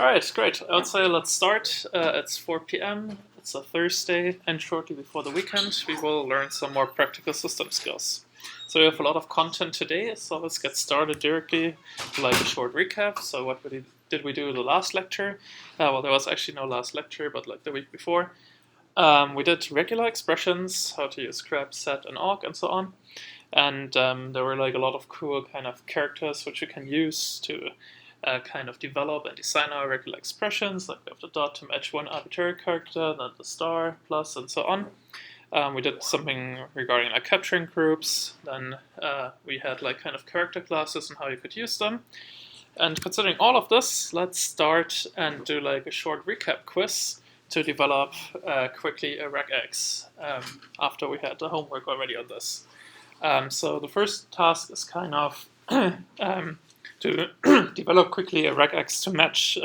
All right, great. I would say let's start. It's 4 p.m. It's a Thursday, and shortly before the weekend, we will learn some more practical system skills. So we have a lot of content today, so let's get started directly with like a short recap. So what did we do the last lecture? Well, there was actually no last lecture, but like the week before. We did regular expressions, how to use grep, set, and awk, and so on. And there were like a lot of cool kind of characters which you can use to kind of develop and design our regular expressions, like we have the dot to match one arbitrary character, then the star, plus, and so on. We did something regarding like capturing groups, then we had like kind of character classes and how you could use them. And considering all of this, let's start and do like a short recap quiz to develop quickly a regex after we had the homework already on this. So the first task is kind of to develop quickly a regex to match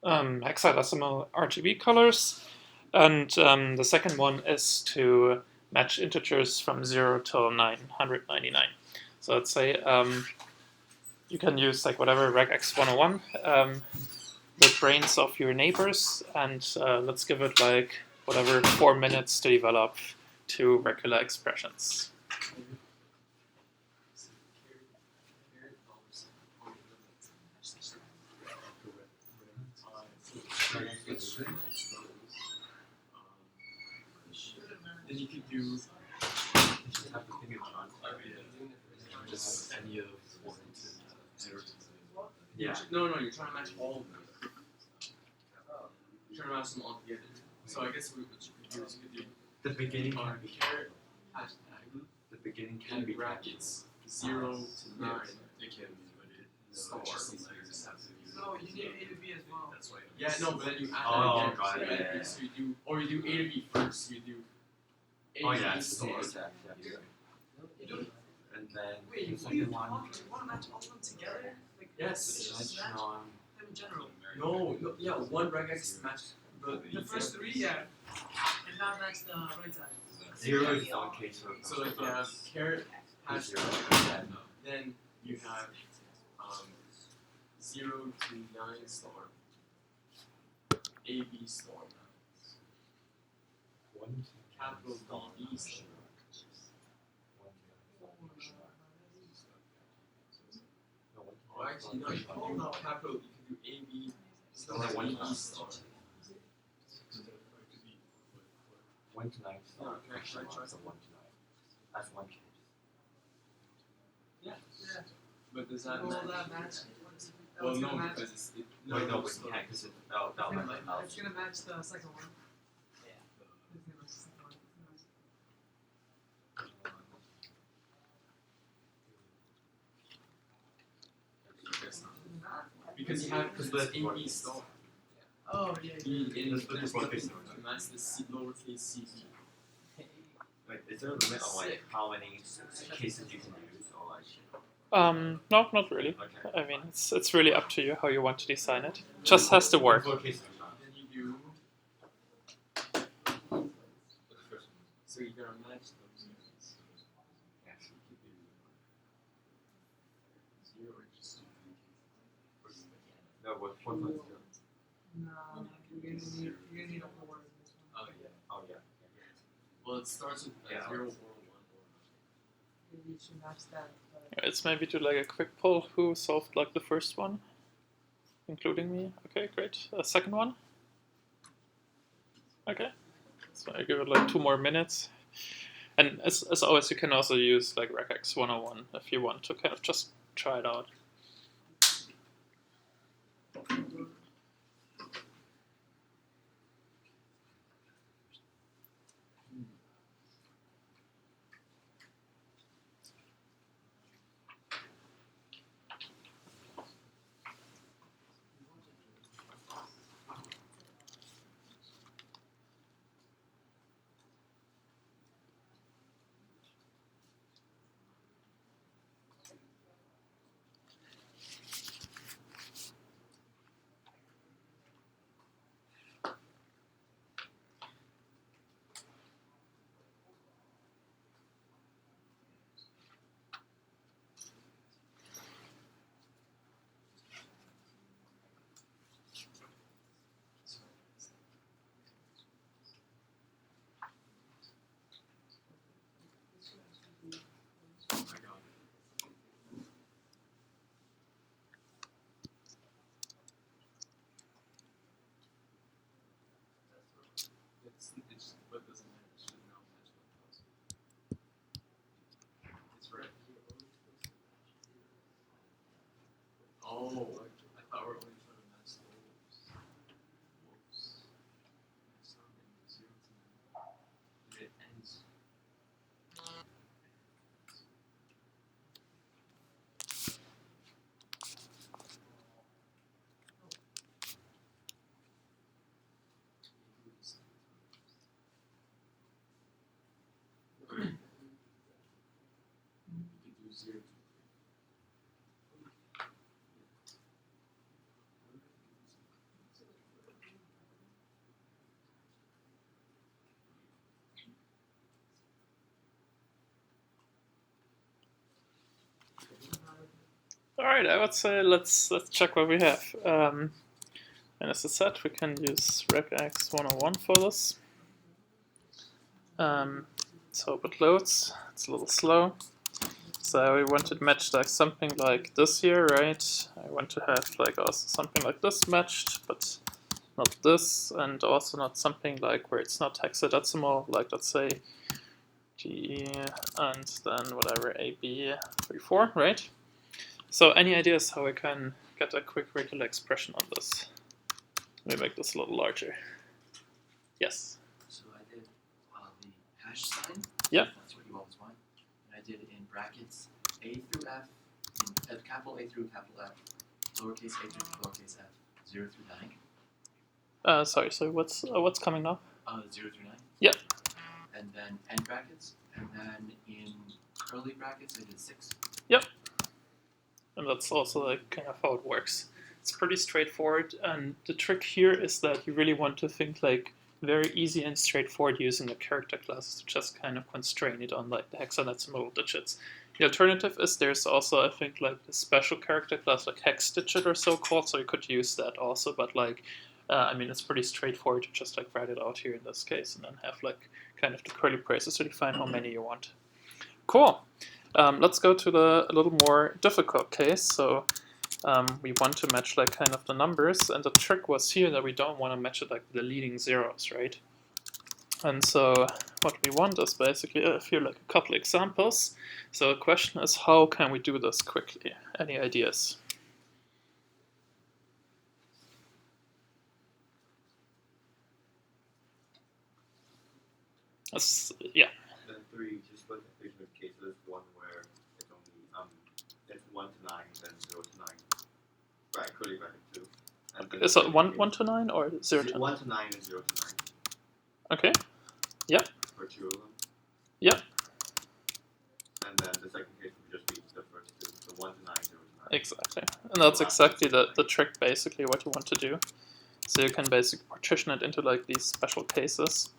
hexadecimal RGB colors. And the second one is to match integers from 0 to 999. So let's say you can use like whatever regex 101, the brains of your neighbors, and let's give it like whatever 4 minutes to develop two regular expressions. Then you could do just any of one to zero. Yeah. No, you're trying to match all of them. You're trying to match them all together. So I guess what you could do is you could do the beginning can be carrot hashtag. The beginning can be brackets 0 to 9. It can be, but it star. No, you need A to B as well. That's why. Yeah, no, but then you add that again. Yeah. So you do, or you do A to B first. You do A to B star. You do. And then wait, you want to match all of them together? Like, yes. Just match them in general. No, yeah, one regex match. The first three, yeah. And not match the right side. 0 is one case. So like you have carrot hashtag, then you have 0 to 9 star, A B star, capital B B star. Oh, actually, no, you can do capital, you can do A B star, A B star. 1 to 9 star. No, can I try 1 to 9. That's one case. Yeah. But does that Will match? that match? Well, no, because it's Wait, no, but you can't because It's gonna match the second one. Yeah. It's gonna match the second one. Because you have it's A B star. Oh, yeah. That's the C, lowercase c b. Wait, is there a limit on like how many cases you can use or like? No, not really. Okay. I mean, it's really up to you how you want to design it. Just has to work. Then you do. So you're gonna match those. Yeah, so you could do 0 or just do 3 cases. No, what 1.0? No, you're gonna need a whole word in this one. Oh yeah. Oh yeah. Well, it starts with 0 or 1 or 9. You should match that. It's maybe do like a quick poll who solved like the first one, including me. Okay, great. Second one. Okay, so I give it like 2 more minutes. And as always, you can also use like regex 101 if you want to kind of just try it out. 0. All right, I would say let's check what we have. And as I said, we can use regex 101 for this. So if it loads, it's a little slow. So we want to match like something like this here, right? I want to have like also something like this matched, but not this, and also not something like where it's not hexadecimal, like let's say G and then whatever AB34, right? So any ideas how we can get a quick regular expression on this? Let me make this a little larger. Yes. So I did the hash sign. Yeah. That's what you always want. And I did it in brackets A through F, in capital A through capital F, lowercase a through lowercase f, 0 through 9. Sorry. So what's coming now? 0 through 9. Yep. And then end brackets, and then in curly brackets I did 6. Yep. And that's also like kind of how it works. It's pretty straightforward, and the trick here is that you really want to think like very easy and straightforward using a character class to just kind of constrain it on like the hexadecimal digits. The alternative is there's also, I think, like the special character class like hex digit or so called, so you could use that also, but like I mean, it's pretty straightforward to just like write it out here in this case and then have like kind of the curly braces to define how many you want. Cool. Let's go to the a little more difficult case. So we want to match like kind of the numbers, and the trick was here that we don't want to match it like the leading zeros, right? And so what we want is basically here like a couple examples. So the question is, how can we do this quickly? Any ideas? Yeah. The three, just put the vision of cases, one where it's only it's 1 to 9, then 0 to 9. Right, curly bracket 2. And then Is it 1 to 9 or 0 to 9? 1 to 9 and 0 to 9. Okay. Yeah. For 2 of them. Yeah. And then the second case would just be the first two, the 1 to 9, 0 to 9. Exactly. And that's exactly the trick, basically, what you want to do. So you can basically partition it into like these special cases,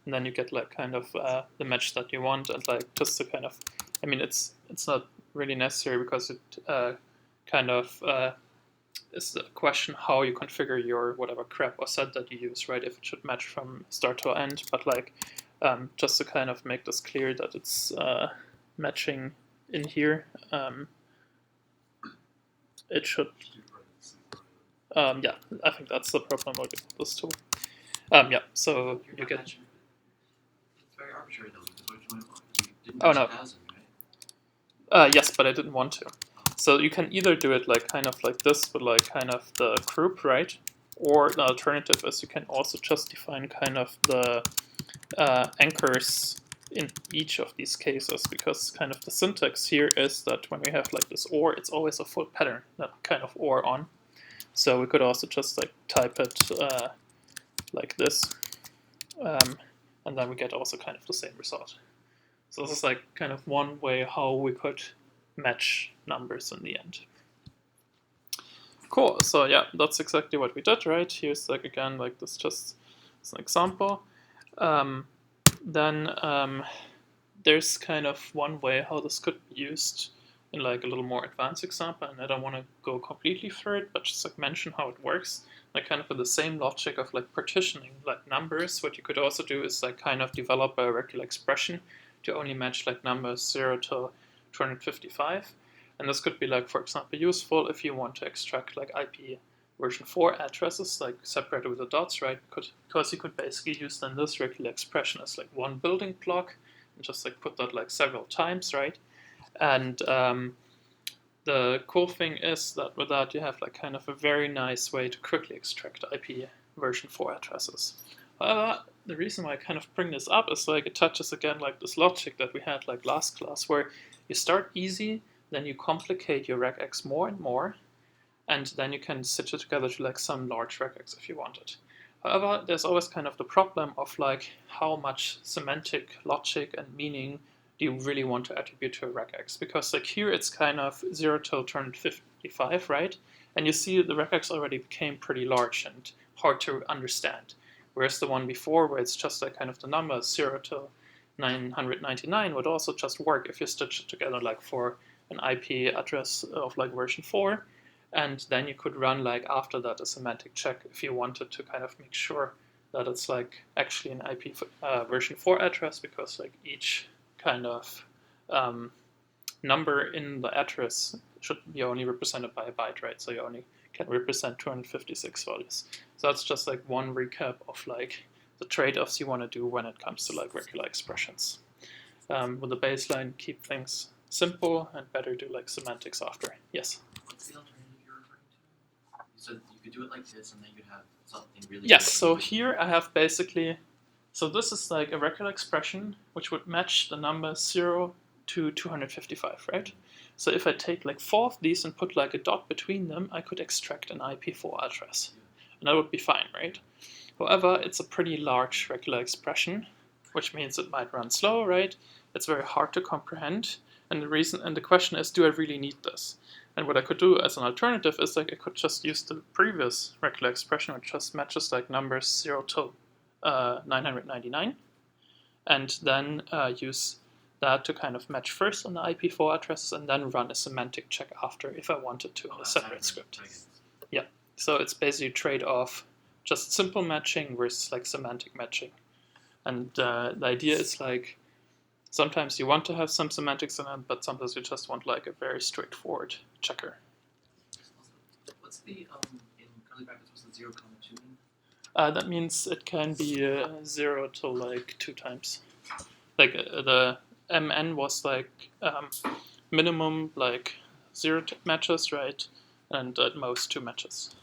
and then you get like kind of the match that you want, and like just to kind of, I mean, it's not really necessary because it kind of is the question how you configure your whatever crap or set that you use, right? If it should match from start to end, but like just to kind of make this clear that it's matching in here, it should. Yeah, I think that's the problem with this tool. Yeah, so you get. It's very arbitrary though, because you didn't Oh, match no. 1,000, right? Yes, but I didn't want to. So you can either do it like kind of like this with like kind of the group, right? Or the alternative is you can also just define kind of the anchors in each of these cases, because kind of the syntax here is that when we have like this OR, it's always a full pattern, that kind of OR on. So we could also just like type it like this, and then we get also kind of the same result. So this is like kind of one way how we could match numbers in the end. Cool, so yeah, that's exactly what we did, right? Here's like again, like this just as an example. Then there's kind of one way how this could be used in like a little more advanced example, and I don't want to go completely through it, but just like mention how it works. Like kind of with the same logic of like partitioning like numbers, what you could also do is like kind of develop a regular expression to only match like numbers 0 to 255. And this could be like, for example, useful if you want to extract like IP version 4 addresses, like separated with the dots, right? Because you could basically use then this regular expression as like one building block and just like put that like several times, right? And the cool thing is that with that you have like kind of a very nice way to quickly extract IP version 4 addresses. However, the reason why I kind of bring this up is like it touches again like this logic that we had like last class, where you start easy, then you complicate your regex more and more, and then you can stitch it together to like some large regex if you want it. However, there's always kind of the problem of like how much semantic logic and meaning do you really want to attribute to a regex? Because like here it's kind of 0 till 255, right? And you see the regex already became pretty large and hard to understand. Whereas the one before, where it's just like kind of the number 0 till 999 would also just work if you stitch it together like for an IP address of like version 4. And then you could run like after that a semantic check if you wanted to kind of make sure that it's like actually an IP version 4 address, because like each kind of number in the address should be only represented by a byte, right? So you only can represent 256 values. So that's just like one recap of like the trade-offs you want to do when it comes to like regular expressions. With the baseline, keep things simple and better do like semantics after. Yes? What's the alternative you're referring to? So you could do it like this and then you could have something really... Yes, so here I have basically, so this is like a regular expression which would match the number 0 to 255, right? So if I take like 4 of these and put like a dot between them, I could extract an IP4 address. And that would be fine, right? However, it's a pretty large regular expression, which means it might run slow, right? It's very hard to comprehend. And the question is, do I really need this? And what I could do as an alternative is like I could just use the previous regular expression, which just matches like numbers 0 to 999, and then use that to kind of match first on the IP4 addresses and then run a semantic check after if I wanted to in a separate script. Yeah, so it's basically trade-off, just simple matching versus like semantic matching. And the idea is like sometimes you want to have some semantics in it, but sometimes you just want like a very straightforward checker. What's the, in curly brackets, what's the 0, 2 mean? That means it can be 0 to like 2 times. Like the MN was like minimum like 0 matches, right? And at most 2 matches.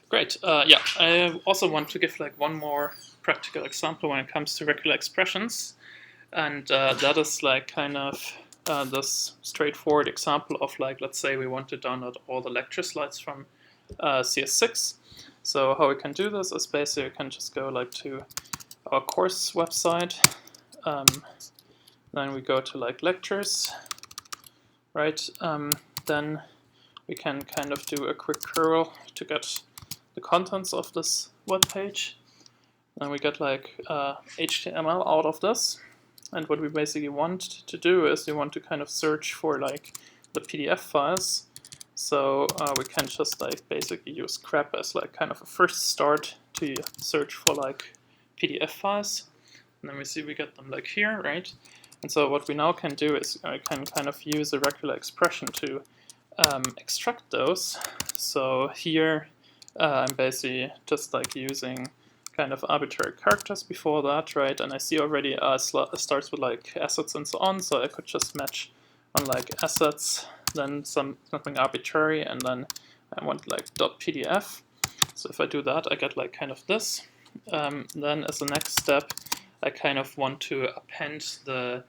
Great. Yeah, I also want to give like one more practical example when it comes to regular expressions. And that is like kind of this straightforward example of like, let's say we want to download all the lecture slides from CS6. So how we can do this is basically we can just go like to our course website. Then we go to like lectures, right? Then we can kind of do a quick curl to get the contents of this web page. Then we get like HTML out of this. And what we basically want to do is we want to kind of search for like the PDF files. So we can just like basically use grep as like kind of a first start to search for like PDF files. And then we see we get them like here, right? And so what we now can do is I can kind of use a regular expression to extract those. So here I'm basically just like using kind of arbitrary characters before that, right? And I see already starts with like assets and so on, so I could just match on like assets, then something arbitrary, and then I want like .pdf. So if I do that, I get like kind of this. Then as the next step, I kind of want to append the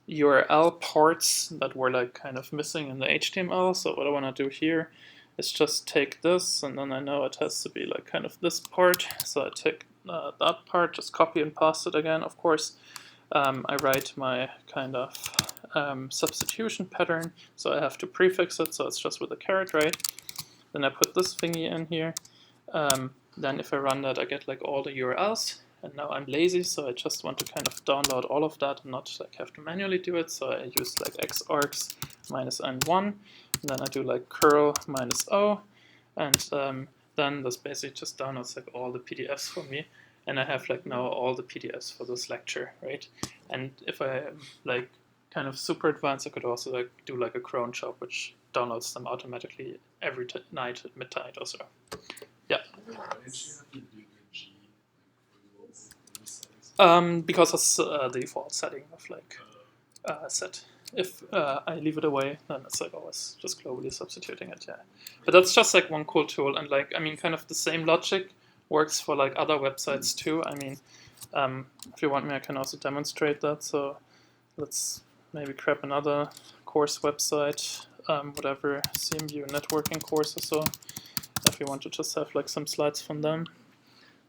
URL parts that were like kind of missing in the HTML. So what I want to do here is just take this, and then I know it has to be like kind of this part. So I take that part, just copy and paste it again, of course. I write my kind of substitution pattern, so I have to prefix it, so it's just with a caret, right? Then I put this thingy in here. Then if I run that, I get like all the URLs. And now I'm lazy, so I just want to kind of download all of that and not like have to manually do it. So I use like xargs minus n1, and then I do like curl minus o, and then this basically just downloads like all the PDFs for me, and I have like now all the PDFs for this lecture, right? And if I am like kind of super advanced, I could also like do like a cron job, which downloads them automatically every night at midnight or so. Yeah. Because it's the default setting of like set. If I leave it away, then it's like always just globally substituting it, yeah. But that's just like one cool tool, and like, I mean, kind of the same logic works for like other websites too. I mean, if you want me, I can also demonstrate that. So let's maybe grab another course website, whatever, CMU networking course or so. If you want to just have like some slides from them.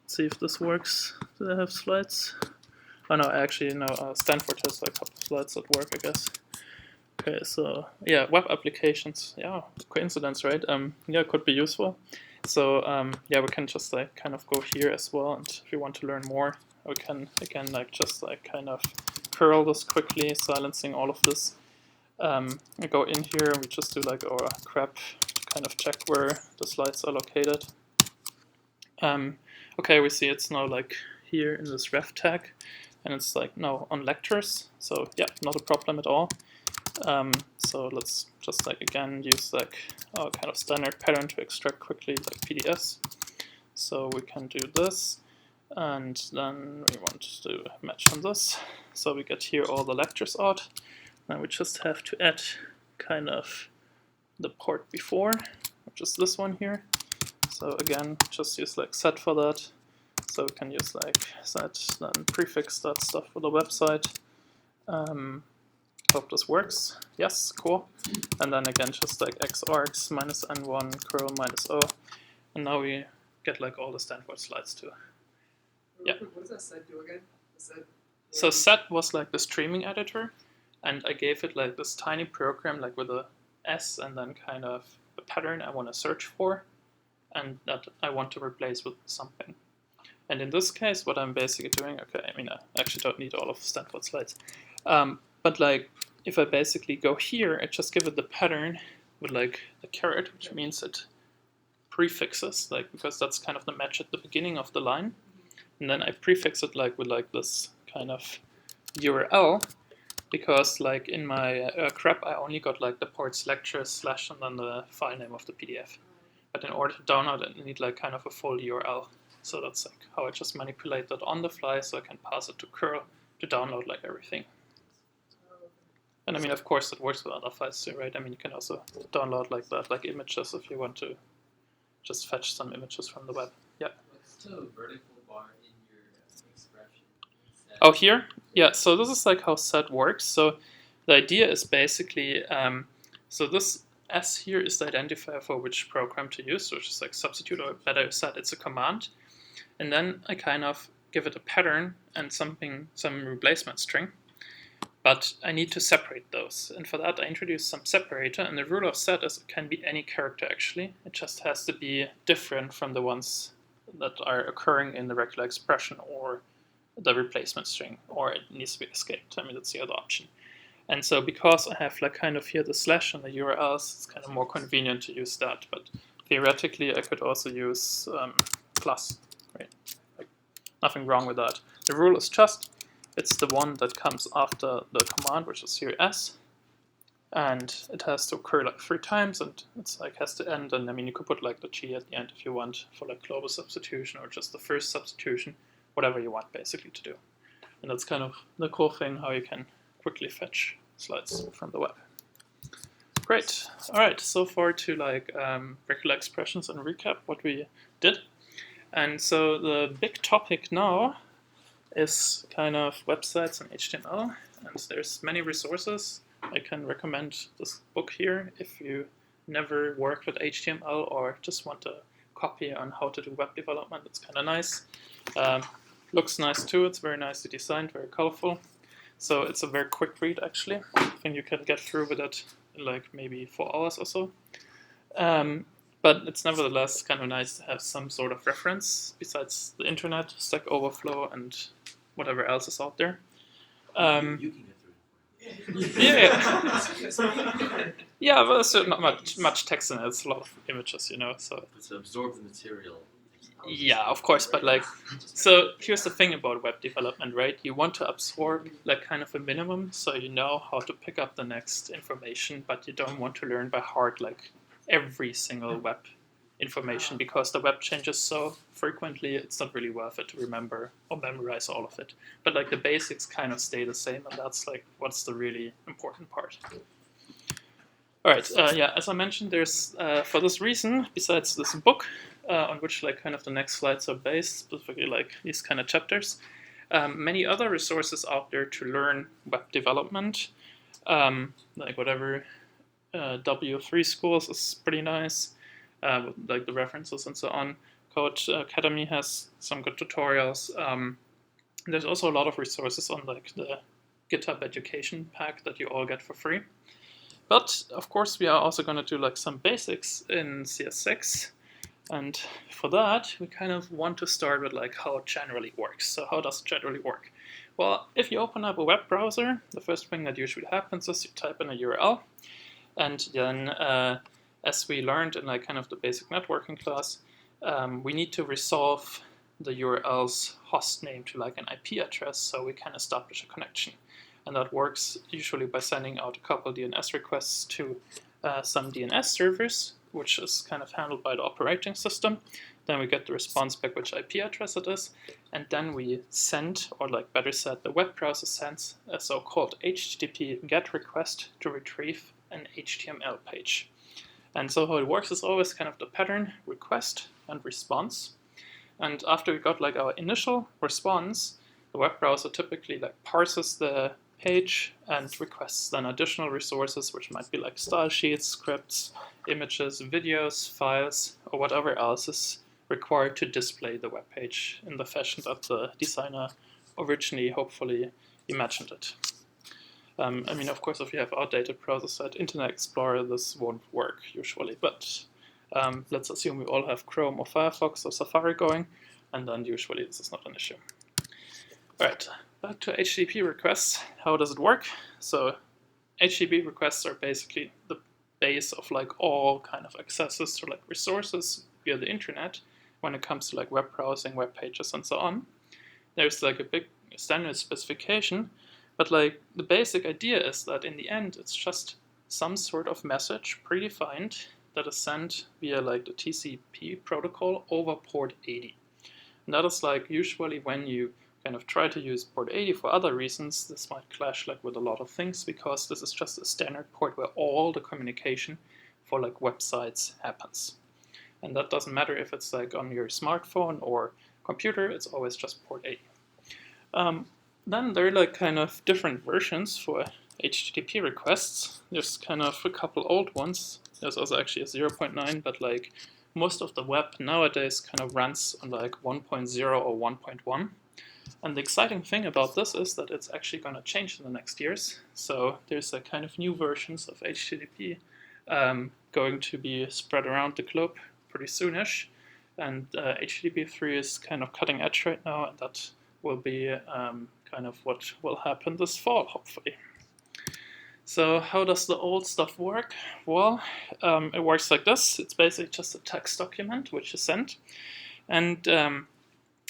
See if this works. Do they have slides? Oh no, actually no. Stanford has like a couple of slides that work, I guess. Okay, so yeah, web applications. Yeah, coincidence, right? Yeah, could be useful. So yeah, we can just like kind of go here as well, and if you want to learn more, we can again like just like kind of curl this quickly, silencing all of this. We go in here and we just do like our grep to kind of check where the slides are located. Okay, we see it's now like here in this ref tag, and it's like now on lectures. So yeah, not a problem at all. So let's just like again use like our kind of standard pattern to extract quickly like PDFs. So we can do this, and then we want to match on this. So we get here all the lectures out. Now we just have to add kind of the port before, which is this one here. So again, just use like set for that. So we can use like set, then prefix that stuff for the website. Hope this works. Yes, cool. And then again, just like xargs minus n1 curl minus o. And now we get like all the Stanford slides too. Yeah. What does that set do again? So set was like the streaming editor, and I gave it like this tiny program like with a S and then kind of a pattern I want to search for, and that I want to replace with something. And in this case, what I'm basically doing, okay, I mean, I actually don't need all of Stanford slides, but like if I basically go here, I just give it the pattern with like the caret, which means it prefixes, like because that's kind of the match at the beginning of the line, and then I prefix it like with like this kind of URL, because like in my grep I only got like the ports lectures slash and then the file name of the PDF. But in order to download it, I need like kind of a full URL. So that's like how I just manipulate that on the fly, so I can pass it to curl to download like everything. And I mean, of course, it works with other files too, right? I mean, you can also download like that, like images if you want to just fetch some images from the web. Yeah. What's the vertical bar in your expression? Oh, here? Yeah, so this is like how set works. So the idea is basically, so this S here is the identifier for which program to use, which is like substitute, or better said, it's a command. And then I kind of give it a pattern and some replacement string. But I need to separate those. And for that, I introduce some separator. And the rule of set is it can be any character, actually. It just has to be different from the ones that are occurring in the regular expression or the replacement string, or it needs to be escaped. I mean, that's the other option. And so because I have like kind of here the slash and the URLs, it's kind of more convenient to use that. But theoretically, I could also use plus, right? Like, nothing wrong with that. The rule is just, it's the one that comes after the command, which is here S. And it has to occur like 3 times, and it's like has to end. And I mean, you could put like the G at the end if you want for like global substitution or just the first substitution, whatever you want basically to do. And that's kind of the cool thing, how you can quickly fetch slides from the web. Great. All right, so far to like regular expressions and recap what we did. And so the big topic now is kind of websites and HTML. And there's many resources. I can recommend this book here if you never worked with HTML or just want a copy on how to do web development. It's kind of nice. Looks nice too. It's very nicely designed, very colorful. So it's a very quick read actually. I think you can get through with it in like maybe 4 hours or so. But it's nevertheless kind of nice to have some sort of reference besides the internet, Stack Overflow, and whatever else is out there. You can get through it. Yeah. Yeah, but there's not much text in it. It's a lot of images, you know. So. But to absorb the material. Yeah, of course, but like, so here's the thing about web development, right? You want to absorb like kind of a minimum, so you know how to pick up the next information, but you don't want to learn by heart like every single web information, because the web changes so frequently, it's not really worth it to remember or memorize all of it. But like the basics kind of stay the same, and that's like what's the really important part. All right, yeah, as I mentioned, there's, for this reason, besides this book, on which like kind of the next slides are based, specifically like these kind of chapters, many other resources out there to learn web development, like whatever W3 schools is pretty nice, like the references and so on. Code Academy has some good tutorials. There's also a lot of resources on like the GitHub education pack that you all get for free. But of course, we are also going to do like some basics in CS6. And for that, we kind of want to start with like how it generally works. So how does it generally work? Well, if you open up a web browser, the first thing that usually happens is you type in a URL, and then as we learned in like kind of the basic networking class, we need to resolve the URL's host name to like an IP address so we can establish a connection. And that works usually by sending out a couple DNS requests to some DNS servers, which is kind of handled by the operating system. Then we get the response back which IP address it is, and then we send, or like better said, the web browser sends a so-called HTTP GET request to retrieve an HTML page. And so how it works is always kind of the pattern request and response. And after we got like our initial response, the web browser typically like parses the page and requests then additional resources, which might be like style sheets, scripts, images, videos, files, or whatever else is required to display the web page in the fashion that the designer originally hopefully imagined it. I mean, of course, if you have outdated browsers like Internet Explorer, this won't work usually, but let's assume we all have Chrome or Firefox or Safari going, and then usually this is not an issue. All right, back to HTTP requests. How does it work? So HTTP requests are basically the base of like all kind of accesses to like resources via the internet when it comes to like web browsing, web pages, and so on. There's like a big standard specification, but like the basic idea is that in the end it's just some sort of message predefined that is sent via like the TCP protocol over port 80. And that is like usually when you kind of try to use port 80 for other reasons, this might clash like with a lot of things because this is just a standard port where all the communication for like websites happens. And that doesn't matter if it's like on your smartphone or computer, it's always just port 80. Then there are like kind of different versions for HTTP requests. There's kind of a couple old ones. There's also actually a 0.9, but like most of the web nowadays kind of runs on like 1.0 or 1.1. And the exciting thing about this is that it's actually going to change in the next years. So there's a kind of new versions of HTTP going to be spread around the globe pretty soonish. And HTTP 3 is kind of cutting edge right now, and that will be kind of what will happen this fall, hopefully. So how does the old stuff work? Well, it works like this. It's basically just a text document which is sent, and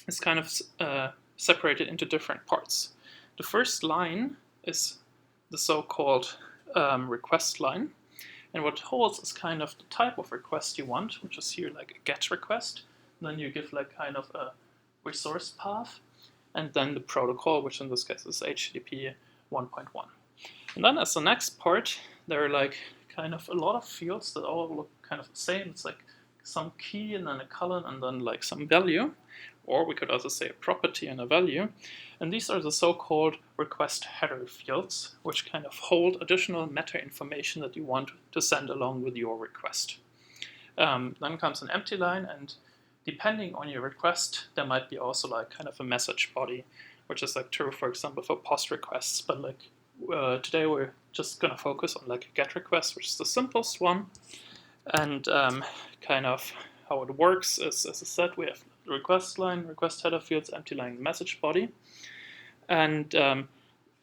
it's kind of separated into different parts. The first line is the so-called request line, and what it holds is kind of the type of request you want, which is here like a GET request. And then you give like kind of a resource path, and then the protocol, which in this case is HTTP 1.1. And then as the next part, there are like kind of a lot of fields that all look kind of the same. It's like some key and then a colon and then like some value, or we could also say a property and a value. And these are the so-called request header fields, which kind of hold additional meta information that you want to send along with your request. Then comes an empty line, and depending on your request, there might be also like kind of a message body, which is like true, for example, for post requests. But like today we're just gonna focus on like a GET request, which is the simplest one. And kind of how it works is, as I said, we have request line, request header fields, empty line, message body. And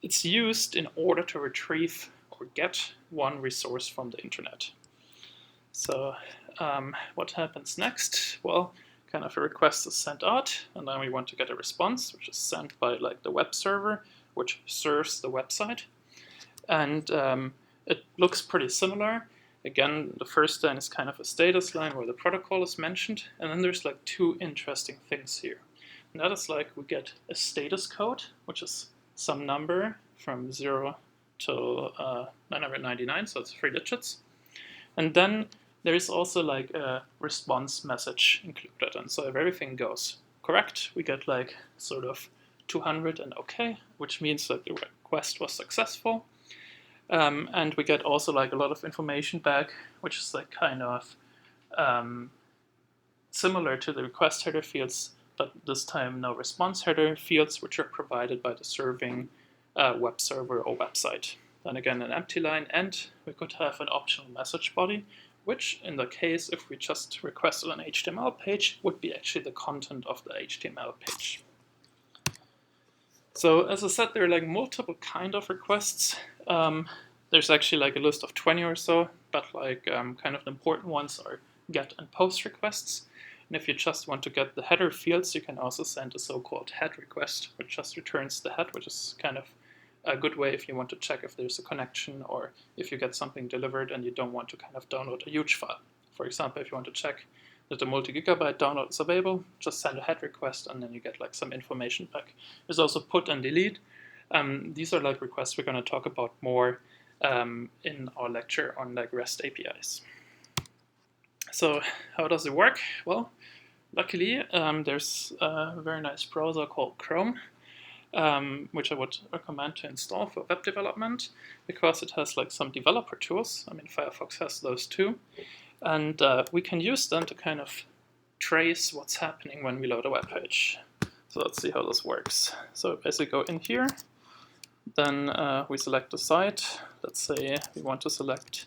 it's used in order to retrieve or get one resource from the internet. So what happens next? Well, kind of a request is sent out, and then we want to get a response, which is sent by like the web server, which serves the website. And it looks pretty similar. Again, the first line is kind of a status line where the protocol is mentioned, and then there's like two interesting things here. And that is like we get a status code, which is some number from 0 to 999, so it's 3 digits. And then there is also like a response message included, and so if everything goes correct, we get like sort of 200 and OK, which means that the request was successful. And we get also like a lot of information back, which is like kind of similar to the request header fields but this time no response header fields, which are provided by the serving web server or website. Then again, an empty line, and we could have an optional message body, which in the case, if we just requested an HTML page, would be actually the content of the HTML page. So as I said, there are like multiple kind of requests. There's actually like a list of 20 or so, but like kind of the important ones are get and post requests. And if you just want to get the header fields, you can also send a so-called head request, which just returns the head, which is kind of a good way if you want to check if there's a connection or if you get something delivered and you don't want to kind of download a huge file. For example, if you want to check that the multi-gigabyte download is available, just send a head request and then you get like some information back. There's also put and delete. These are like requests we're going to talk about more in our lecture on like REST APIs. So how does it work? Well, luckily there's a very nice browser called Chrome, which I would recommend to install for web development because it has like some developer tools. I mean, Firefox has those too. And we can use them to kind of trace what's happening when we load a web page. So let's see how this works. So basically go in here, then we select the site. Let's say we want to select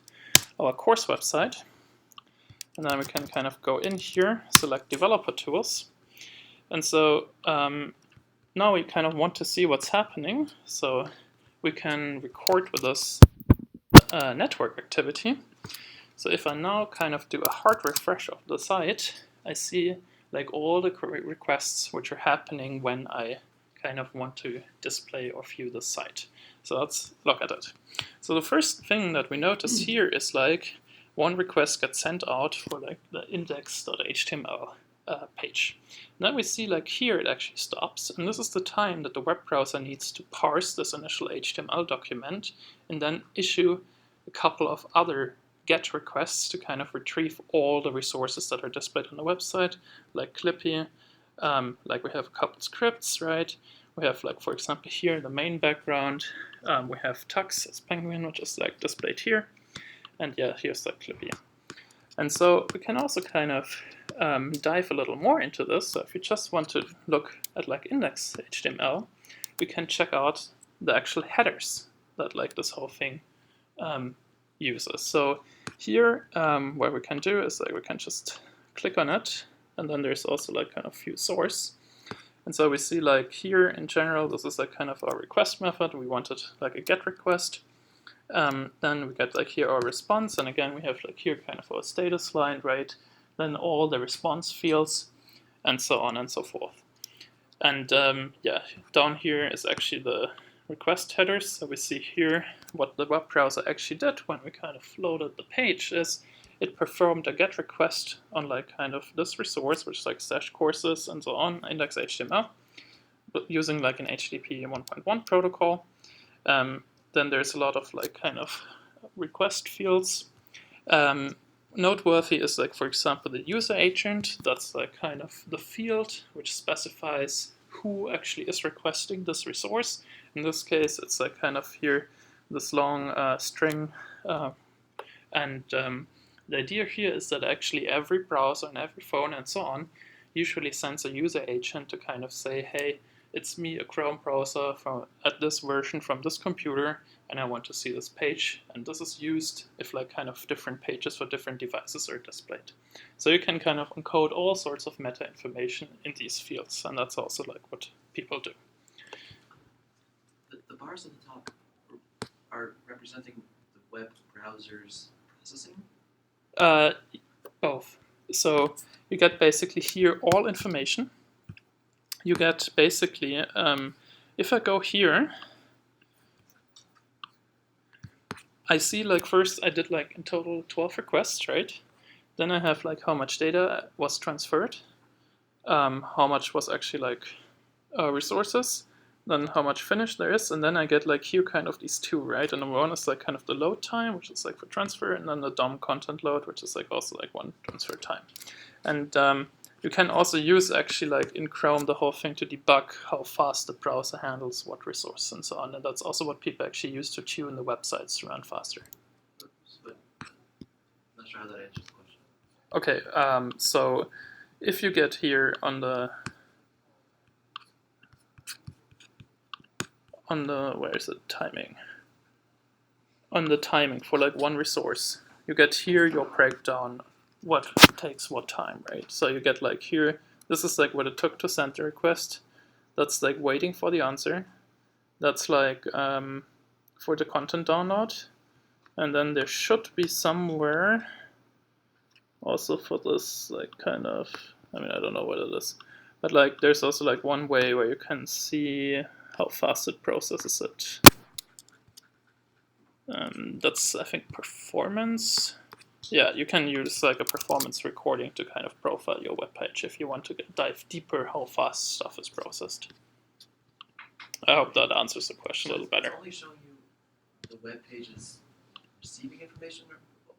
our course website. And then we can kind of go in here, select developer tools. And so now we kind of want to see what's happening. So we can record with this network activity. So if I now kind of do a hard refresh of the site, I see like all the requests which are happening when I kind of want to display or view the site. So let's look at it. So the first thing that we notice here is like one request gets sent out for like the index.html page. And then we see like here it actually stops, and this is the time that the web browser needs to parse this initial HTML document and then issue a couple of other GET requests to kind of retrieve all the resources that are displayed on the website, like Clippy, like we have a couple scripts, right? We have like, for example, here the main background, we have Tux as Penguin, which is like displayed here. And yeah, here's like Clippy. And so we can also kind of dive a little more into this. So if you just want to look at like index.html, we can check out the actual headers that like this whole thing uses. So here, what we can do is like we can just click on it, and then there's also like kind of view source. And so we see like here in general, this is like kind of our request method. We wanted like a GET request. Then we get like here our response, and again we have like here kind of our status line, right? Then all the response fields, and so on and so forth. And yeah, down here is actually the request headers. So we see here what the web browser actually did when we kind of loaded the page is it performed a GET request on like kind of this resource, which is like /courses and so on, index.html, but using like an HTTP 1.1 protocol. Then there's a lot of like kind of request fields. Noteworthy is like, for example, the user agent. That's like kind of the field which specifies who actually is requesting this resource. In this case, it's like kind of here this long string. And the idea here is that actually every browser and every phone and so on usually sends a user agent to kind of say, hey, it's me, a Chrome browser at this version from this computer, and I want to see this page. And this is used if like kind of different pages for different devices are displayed. So you can kind of encode all sorts of meta information in these fields, and that's also like what people do. The bars at the top are representing the web browser's processing? Both. So you get basically here all information. You get basically, if I go here, I see like first I did like in total 12 requests, right? Then I have like how much data was transferred, how much was actually like resources, then how much finished there is, and then I get like here kind of these two, right? And number one is like kind of the load time, which is like for transfer, and then the DOM content load, which is like also like one transfer time. And you can also use actually like in Chrome the whole thing to debug how fast the browser handles what resource and so on. And that's also what people actually use to tune the websites to run faster. But not sure how that answers the question. Okay, so if you get here on the on the, where is it, timing? On the timing for like one resource. You get here your breakdown, what takes what time, right? So you get like here, this is like what it took to send the request. That's like waiting for the answer. That's like for the content download. And then there should be somewhere also for this like kind of, I mean, I don't know what it is, but like there's also like one way where you can see how fast it processes it. That's, I think, performance. Yeah, you can use like a performance recording to kind of profile your web page if you want to dive deeper how fast stuff is processed. I hope that answers the question a little better. It's only showing you the web page is receiving information,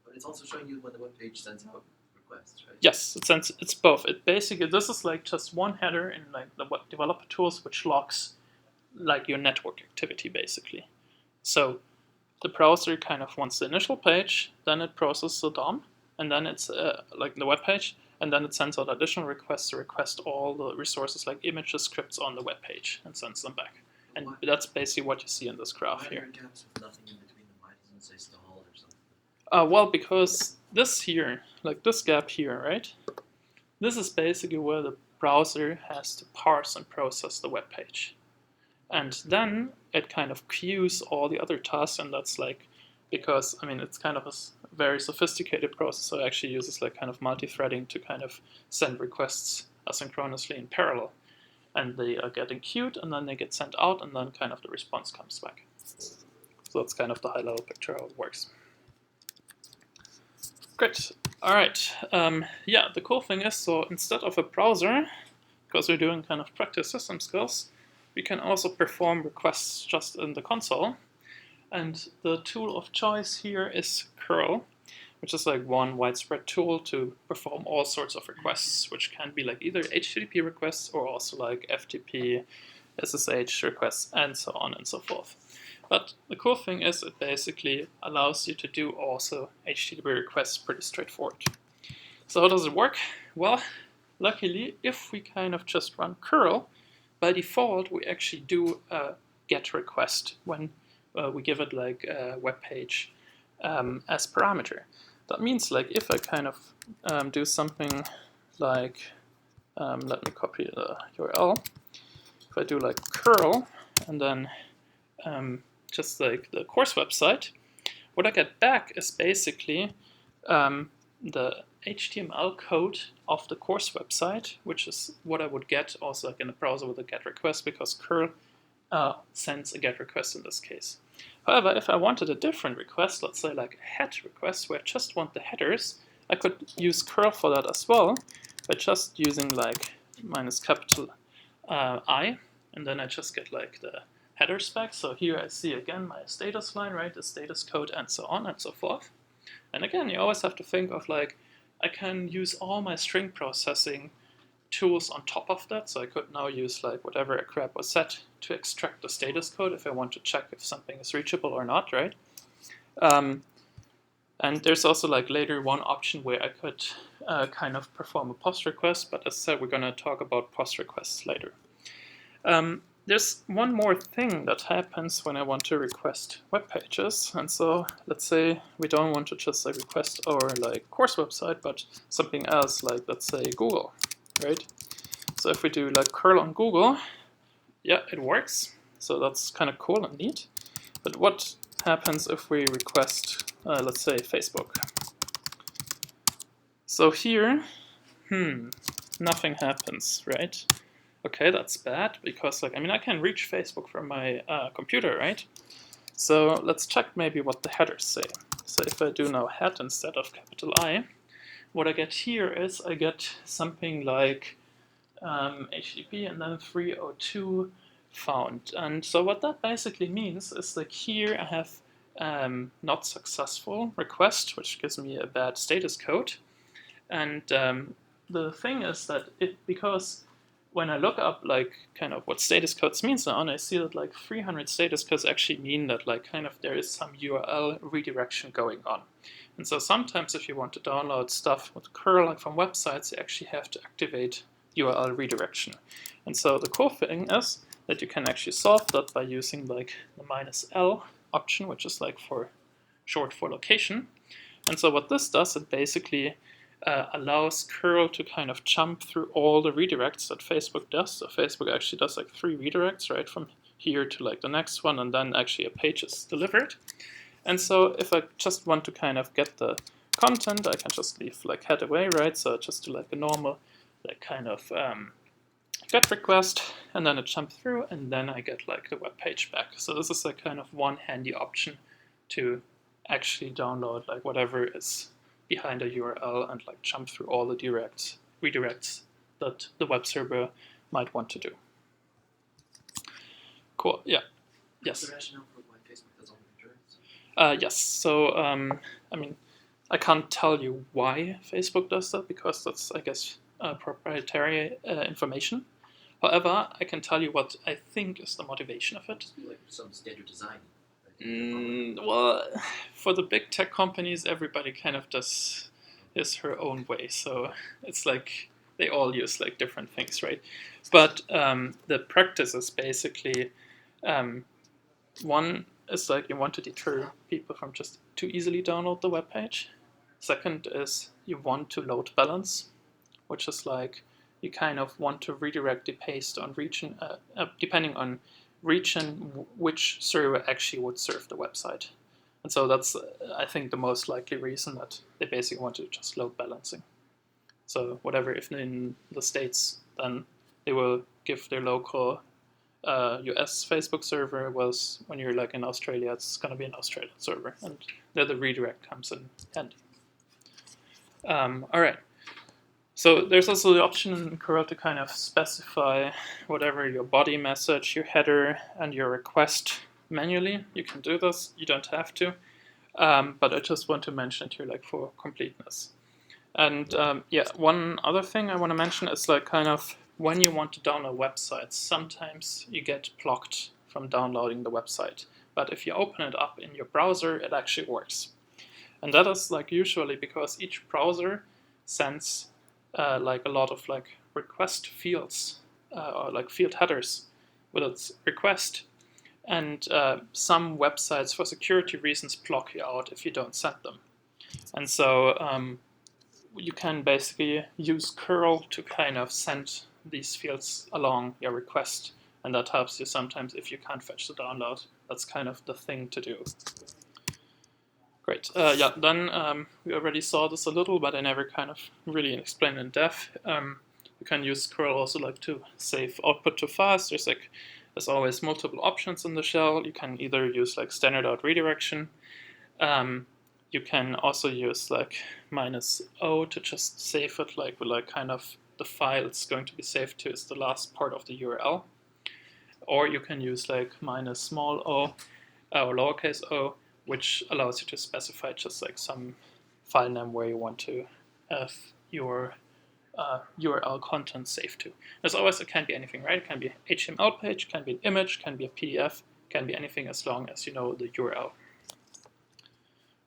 but it's also showing you when the web page sends out requests, right? Yes, it's both. It basically, this is like just one header in like the web developer tools which logs like your network activity basically. So the browser kind of wants the initial page, then it processes the DOM, and then it's like the web page, and then it sends out additional requests to request all the resources like images, scripts on the web page and sends them back. And that's basically what you see in this graph here. Why are there gaps with nothing in between them? Why doesn't it say stalled or something? Well, because this here, like this gap here, right? This is basically where the browser has to parse and process the web page. And then it kind of queues all the other tasks, and that's like, because, I mean, it's kind of a very sophisticated process, so it actually uses like kind of multi-threading to kind of send requests asynchronously in parallel. And they are getting queued, and then they get sent out, and then kind of the response comes back. So that's kind of the high-level picture how it works. Great. All right. Yeah, the cool thing is, so instead of a browser, because we're doing kind of practice system skills, we can also perform requests just in the console. And the tool of choice here is curl, which is like one widespread tool to perform all sorts of requests, which can be like either HTTP requests or also like FTP, SSH requests, and so on and so forth. But the cool thing is it basically allows you to do also HTTP requests pretty straightforward. So how does it work? Well, luckily, if we kind of just run curl, by default, we actually do a GET request when we give it like a web page as parameter. That means like if I kind of do something like, let me copy the URL. If I do like curl and then just like the course website, what I get back is basically the HTML code of the course website, which is what I would get also like in the browser with a GET request, because curl sends a GET request in this case. However, if I wanted a different request, let's say like a head request where I just want the headers, I could use curl for that as well, by just using like -I, and then I just get like the header spec. So here I see again my status line, right, the status code and so on and so forth. And again, you always have to think of like, I can use all my string processing tools on top of that. So I could now use like whatever a grab was set to extract the status code if I want to check if something is reachable or not, right? And there's also like later one option where I could kind of perform a post request, but as I said, we're going to talk about post requests later. There's one more thing that happens when I want to request web pages. And so let's say we don't want to just like request our like course website, but something else like, let's say, Google, right? So if we do like curl on Google, yeah, it works. So that's kind of cool and neat. But what happens if we request, let's say, Facebook? So here, nothing happens, right? Okay, that's bad, because like, I mean, I can reach Facebook from my computer, right? So let's check maybe what the headers say. So if I do now head instead of capital I, what I get here is I get something like HTTP and then 302 found. And so what that basically means is like here I have not successful request, which gives me a bad status code. And the thing is that because when I look up like kind of what status codes means now, and I see that like 300 status codes actually mean that like kind of there is some URL redirection going on. And so sometimes if you want to download stuff with curl like from websites, you actually have to activate URL redirection. And so the cool thing is that you can actually solve that by using like the -L option, which is like short for location. And so what this does, it basically allows curl to kind of jump through all the redirects that Facebook does. So Facebook actually does like 3 redirects, right, from here to like the next one, and then actually a page is delivered. And so if I just want to kind of get the content, I can just leave like head away, right? So just do like a normal like kind of GET request, and then it jumps through, and then I get like the web page back. So this is a kind of one handy option to actually download like whatever is behind a URL and like jump through all the redirects that the web server might want to do. Cool. Yeah. Yes. The rationale for why Facebook does all the redirects? Yes. So I mean, I can't tell you why Facebook does that because that's, I guess, proprietary information. However, I can tell you what I think is the motivation of it. Like some standard design. Well, for the big tech companies, everybody kind of does her own way. So it's like they all use like different things, right? But the practice is basically one is like you want to deter people from just too easily download the web page. Second is you want to load balance, which is like you kind of want to redirect the paste on region, depending on region, which server actually would serve the website. And so that's, I think, the most likely reason that they basically want to just load balancing. So whatever, if in the States, then they will give their local US Facebook server, was when you're like in Australia, it's going to be an Australian server, and there the redirect comes in handy. All right. So there's also the option in curl to kind of specify whatever your body message, your header, and your request manually. You can do this. You don't have to. But I just want to mention it here like for completeness. And yeah, one other thing I want to mention is like kind of when you want to download websites, sometimes you get blocked from downloading the website. But if you open it up in your browser, it actually works. And that is like usually because each browser sends like a lot of like request fields or like field headers with its request. And some websites for security reasons block you out if you don't send them. And so you can basically use curl to kind of send these fields along your request. And that helps you sometimes if you can't fetch the download. That's kind of the thing to do. Great. Yeah, then we already saw this a little, but I never kind of really explained in depth. You can use curl also like to save output to fast. There's always multiple options in the shell. You can either use like standard out redirection. You can also use like -O to just save it like with like kind of the file it's going to be saved to is the last part of the URL. Or you can use like -o or lowercase o, which allows you to specify just like some file name where you want to have your URL content saved to. As always, it can be anything, right? It can be an HTML page, can be an image, can be a PDF, can be anything as long as you know the URL.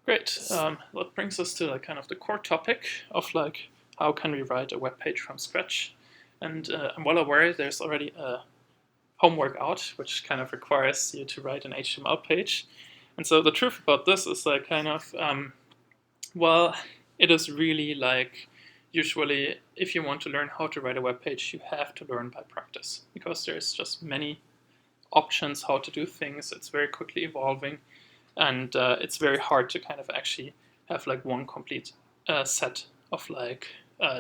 Great. That brings us to like kind of the core topic of like how can we write a web page from scratch. And I'm well aware there's already a homework out, which kind of requires you to write an HTML page. And so the truth about this is like kind of, well, it is really like usually if you want to learn how to write a web page, you have to learn by practice because there's just many options how to do things. It's very quickly evolving, and it's very hard to kind of actually have like one complete set of like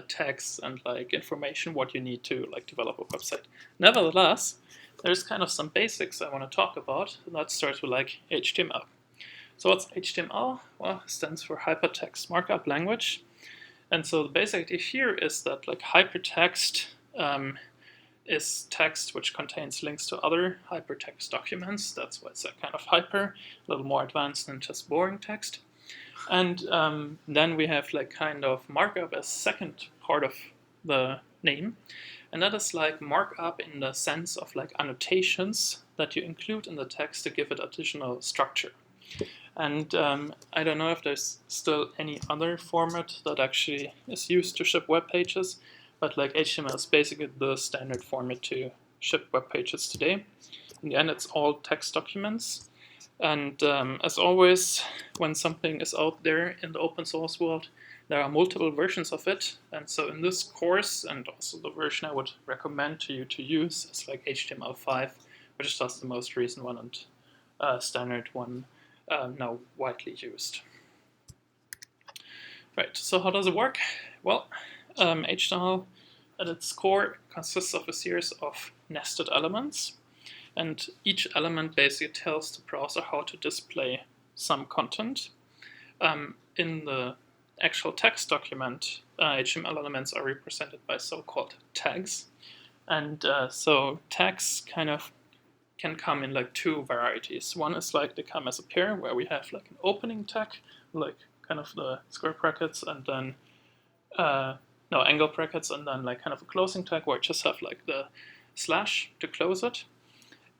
text and like information what you need to like develop a website. Nevertheless, there's kind of some basics I want to talk about, and that starts with like HTML. So what's HTML? Well, it stands for Hypertext Markup Language. And so the basic idea here is that like hypertext is text which contains links to other hypertext documents. That's why it's a kind of hyper, a little more advanced than just boring text. And then we have like kind of markup as second part of the name. And that is like markup in the sense of like annotations that you include in the text to give it additional structure. And I don't know if there's still any other format that actually is used to ship web pages, but like HTML is basically the standard format to ship web pages today. In the end, it's all text documents. And as always, when something is out there in the open source world, there are multiple versions of it. And so in this course, and also the version I would recommend to you to use is like HTML5, which is just the most recent one and standard one now widely used. Right, so how does it work? Well, HTML at its core consists of a series of nested elements. And each element basically tells the browser how to display some content. In the actual text document, HTML elements are represented by so-called tags. And so tags kind of can come in like two varieties. One is like they come as a pair, where we have like an opening tag, like kind of the square brackets, and then angle brackets, and then like kind of a closing tag where I just have like the slash to close it.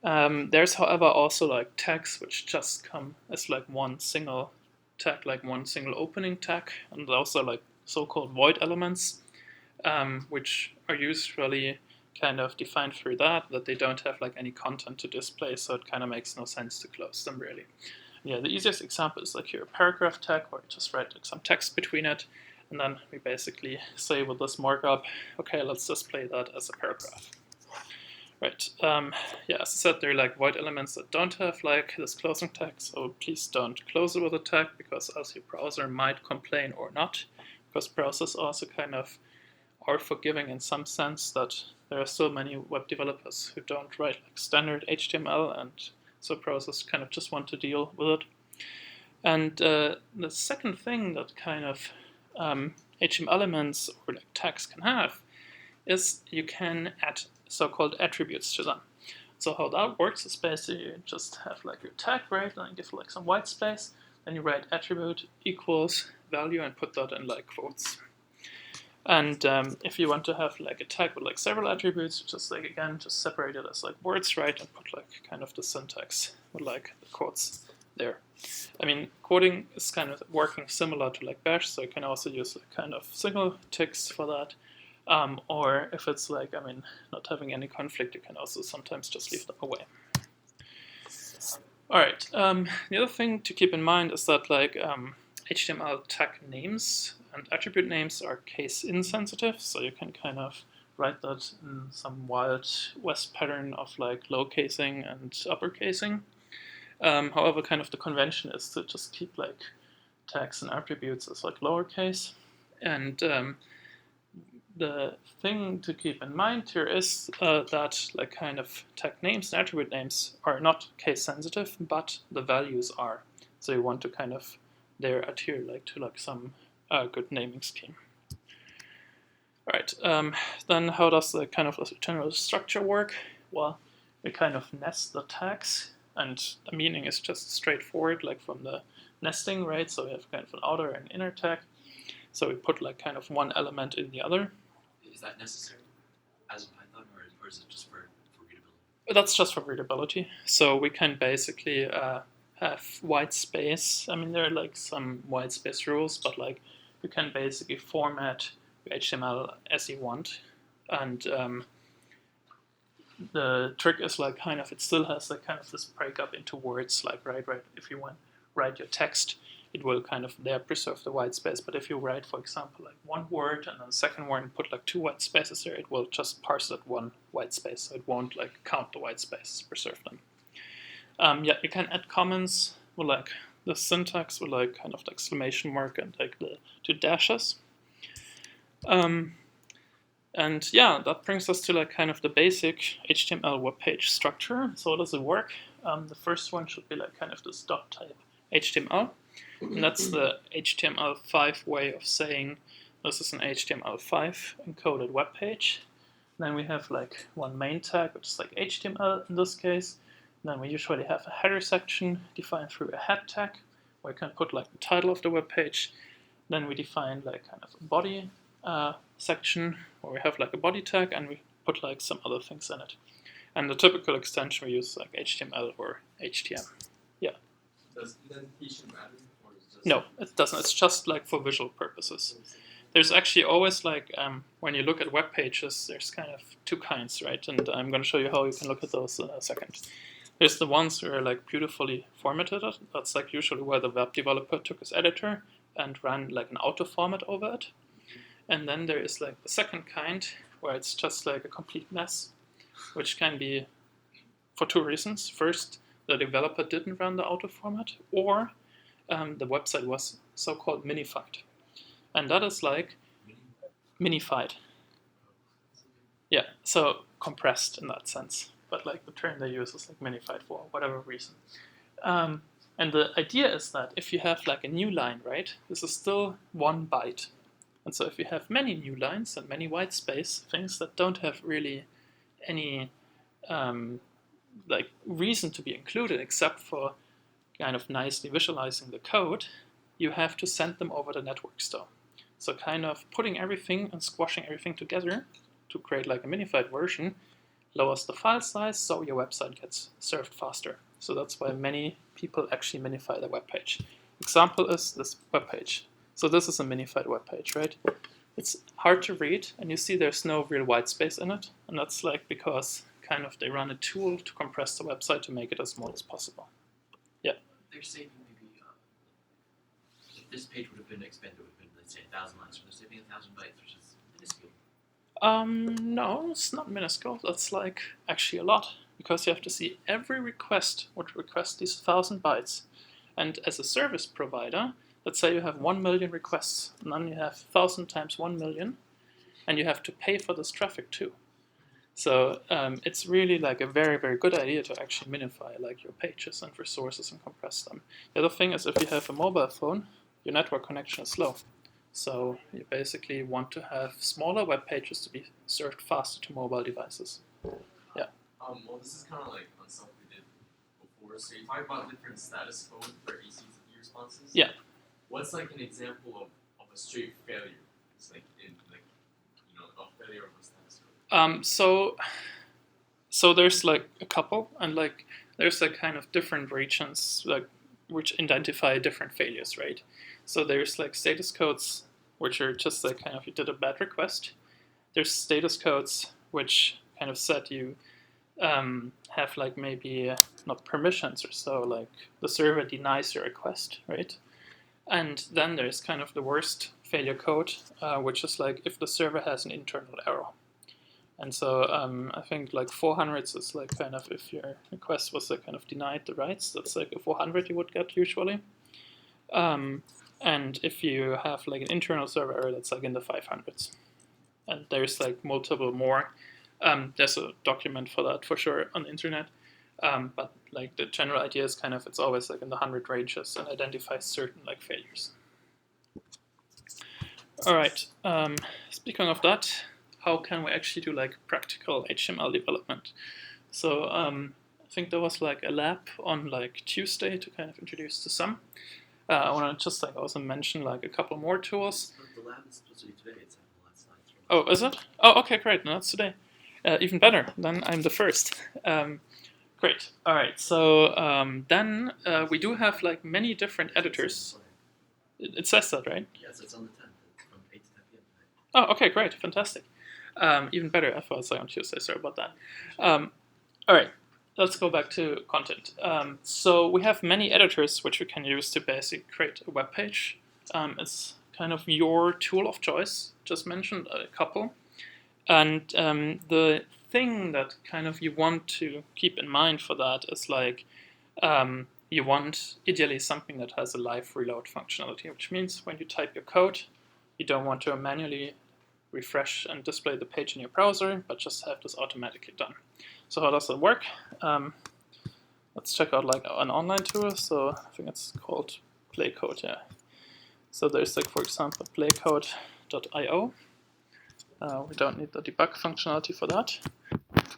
There's, however, also like tags which just come as like one single tag, like one single opening tag, and those are like so-called void elements, which are usually kind of defined through that they don't have like any content to display, so it kind of makes no sense to close them really. Yeah, the easiest example is like here a paragraph tag where you just write like some text between it, and then we basically say with this markup, okay, let's display that as a paragraph. Right, yeah, as I said, there are like void elements that don't have like this closing tag, so please don't close it with a tag, because else your browser might complain or not, because browsers also kind of are forgiving in some sense that there are still many web developers who don't write like standard HTML, and so browsers kind of just want to deal with it. And the second thing that kind of HTML elements or like tags can have is you can add so-called attributes to them. So how that works is basically you just have like your tag, right, and you give like some white space, then you write attribute equals value and put that in like quotes. And if you want to have like a tag with like several attributes, you just like again just separate it as like words, right, and put like kind of the syntax with like the quotes there. I mean, quoting is kind of working similar to like Bash, so you can also use like kind of single ticks for that. Or if it's like, I mean, not having any conflict, you can also sometimes just leave them away. All right, the other thing to keep in mind is that like HTML tag names and attribute names are case insensitive, so you can kind of write that in some wild west pattern of like lowercasing and uppercasing. However, kind of the convention is to just keep like tags and attributes as like lowercase. And the thing to keep in mind here is that like kind of tag names and attribute names are not case sensitive, but the values are. So you want to kind of there adhere like to like some good naming scheme. All right, then how does the kind of general structure work? Well, we kind of nest the tags, and the meaning is just straightforward, like from the nesting, right? So we have kind of an outer and inner tag. So we put like kind of one element in the other. Is that necessary as a Python, or is it just for readability? That's just for readability. So we can basically have white space. I mean, there are like some white space rules, but like you can basically format your HTML as you want. And the trick is like kind of, it still has like kind of this breakup into words, like right, if you want write your text, it will kind of there preserve the white space. But if you write, for example, like one word and then the second word and put like two white spaces there, it will just parse that one white space. So it won't like count the white spaces, preserve them. Yeah, you can add comments with like the syntax with like kind of the exclamation mark and like the two dashes. And yeah, that brings us to like kind of the basic HTML web page structure. So how does it work? The first one should be like kind of this dot type HTML. And that's the HTML5 way of saying this is an HTML5 encoded web page. Then we have like one main tag, which is like HTML in this case. And then we usually have a header section defined through a head tag, where you can put like the title of the web page. Then we define like kind of a body section, where we have like a body tag, and we put like some other things in it. And the typical extension we use like HTML or HTM. Yeah. Does indentation matter? Or is just No, it doesn't. It's just like for visual purposes. there's actually always like, when you look at web pages, there's kind of two kinds, right? And I'm going to show you how you can look at those in a second. There's the ones who are like beautifully formatted. That's like usually where the web developer took his editor and ran like an auto format over it. And then there is like the second kind where it's just like a complete mess, which can be for two reasons. First, the developer didn't run the auto format, or the website was so-called minified. And that is like minified. Yeah, so compressed in that sense. But like the term they use is like minified for whatever reason. And the idea is that if you have like a new line, right, this is still 1 byte. And so if you have many new lines and many white space, things that don't have really any like reason to be included except for kind of nicely visualizing the code, you have to send them over the network store. So kind of putting everything and squashing everything together to create like a minified version lowers the file size, so your website gets served faster. So that's why many people actually minify their web page. Example is this web page. So this is a minified web page, right? It's hard to read, and you see there's no real white space in it, and that's like because kind of they run a tool to compress the website to make it as small as possible. Yeah. They're saving maybe if this page would have been expanded, it would have been, let's say, 1,000 lines. So they're saving 1,000 bytes, which is minuscule. No, it's not minuscule. That's like actually a lot, because you have to see every request would request these 1,000 bytes. And as a service provider, let's say you have 1 million requests, and then you have 1,000 times 1 million, and you have to pay for this traffic too. So it's really like a very, very good idea to actually minify like your pages and resources and compress them. The other thing is if you have a mobile phone, your network connection is slow. So you basically want to have smaller web pages to be served faster to mobile devices. Yeah. Well, this is kind of like on stuff we did before. So you talk about different status code for HTTP responses. Yeah. What's like an example of a straight failure? It's like in like a failure of a status code. So there's like a couple, and like there's like kind of different regions like which identify different failures, right? So there's like status codes which are just like kind of you did a bad request. There's status codes which kind of said you have like maybe not permissions or so, like the server denies your request, right? And then there's kind of the worst failure code, which is like if the server has an internal error. And so I think like 400s is like kind of if your request was like kind of denied the rights, that's like a 400 you would get usually. And if you have like an internal server error, that's like in the 500s. And there's like multiple more. There's a document for that for sure on the internet. But like the general idea is kind of it's always like in the 100 ranges and identifies certain like failures. All right. Speaking of that, how can we actually do like practical HTML development? So I think there was like a lab on like Tuesday to kind of introduce to some. I want to just like also mention like a couple more tools. The lab is supposed to be today. It's last night. Oh, is it? Oh, okay, great. No, that's today. Even better. Then I'm the first. Great. All right. So then we do have like many different editors. It says that, right? Yes, it's on the 10th. From 8 to 10 p.m. Oh, okay, great, fantastic. Even better. I thought it was like on Tuesday. Sorry about that. All right. Let's go back to content. So we have many editors which we can use to basically create a web page. It's kind of your tool of choice. Just mentioned a couple. And the thing that kind of you want to keep in mind for that is like you want ideally something that has a live reload functionality, which means when you type your code, you don't want to manually refresh and display the page in your browser, but just have this automatically done. So how does that work? Let's check out like an online tool. So I think it's called Playcode. Yeah. So there's like, for example, playcode.io. We don't need the debug functionality for that.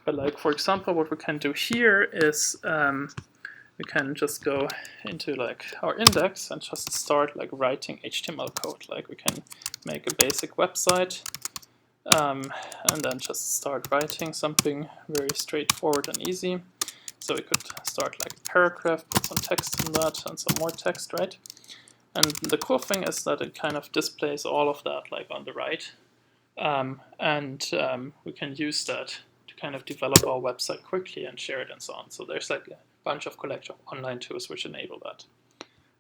But like, for example, what we can do here is we can just go into like our index and just start like writing HTML code. Like we can make a basic website and then just start writing something very straightforward and easy. So we could start like a paragraph, put some text in that and some more text, right? And the cool thing is that it kind of displays all of that like on the right. We can use that to kind of develop our website quickly and share it and so on. So there's like a bunch of collection of online tools which enable that.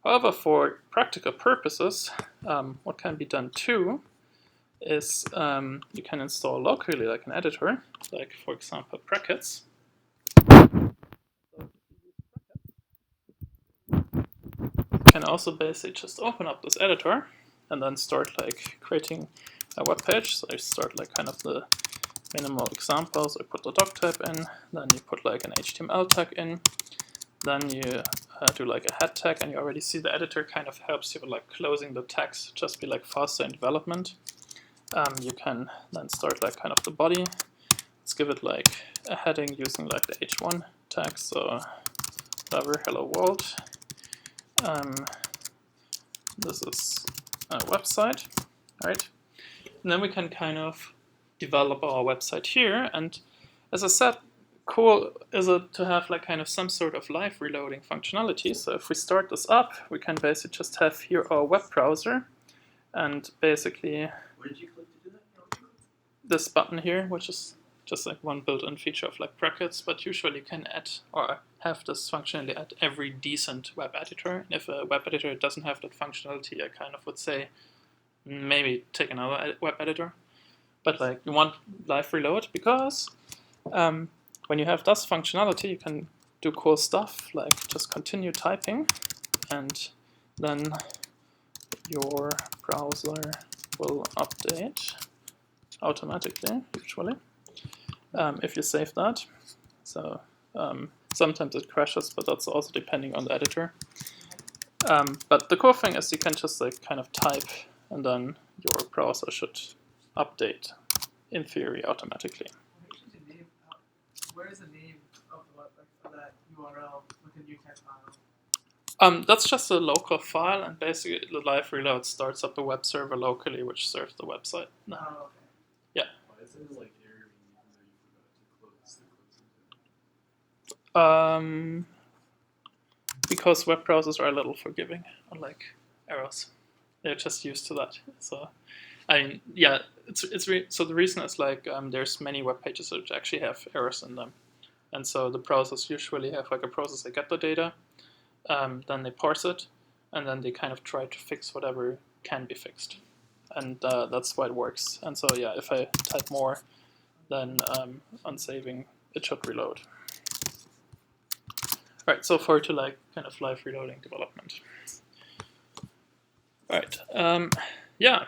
However, for practical purposes, what can be done too is you can install locally like an editor, like for example brackets. You can also basically just open up this editor and then start like creating a web page. So I start like kind of the minimal examples. I put the doc type in, then you put like an HTML tag in, then you do like a head tag, and you already see the editor kind of helps you with like closing the tags, just be like faster in development. You can then start like kind of the body. Let's give it like a heading using like the h1 tag, so whatever, hello world. This is a website, right? And then we can kind of develop our website here. And as I said, cool is it to have like kind of some sort of live reloading functionality. So if we start this up, we can basically just have here our web browser, and basically Where did you click to do that? this button here, which is just like one built-in feature of like brackets, but usually you can add or have this functionality at every decent web editor. And if a web editor doesn't have that functionality, I kind of would say maybe take another web editor. But like you want live reload because when you have this functionality, you can do cool stuff like just continue typing, and then your browser will update automatically, usually, if you save that. So sometimes it crashes, but that's also depending on the editor. But the cool thing is you can just like kind of type, and then your browser should update, in theory, automatically. Where is the name of that URL with the new text file? That's just a local file, and basically the live reload starts up a web server locally, which serves the website. No. Oh, okay. Yeah. Why is it like error even though you forgot to close the closing tag? Because web browsers are a little forgiving, unlike errors. They're just used to that. So, I mean, yeah, so the reason is like there's many web pages which actually have errors in them, and so the browsers usually have like a process. They get the data, then they parse it, and then they kind of try to fix whatever can be fixed, and that's why it works. And so yeah, if I type more, then on saving, it should reload. Right, so far to like kind of live reloading development. Right, yeah.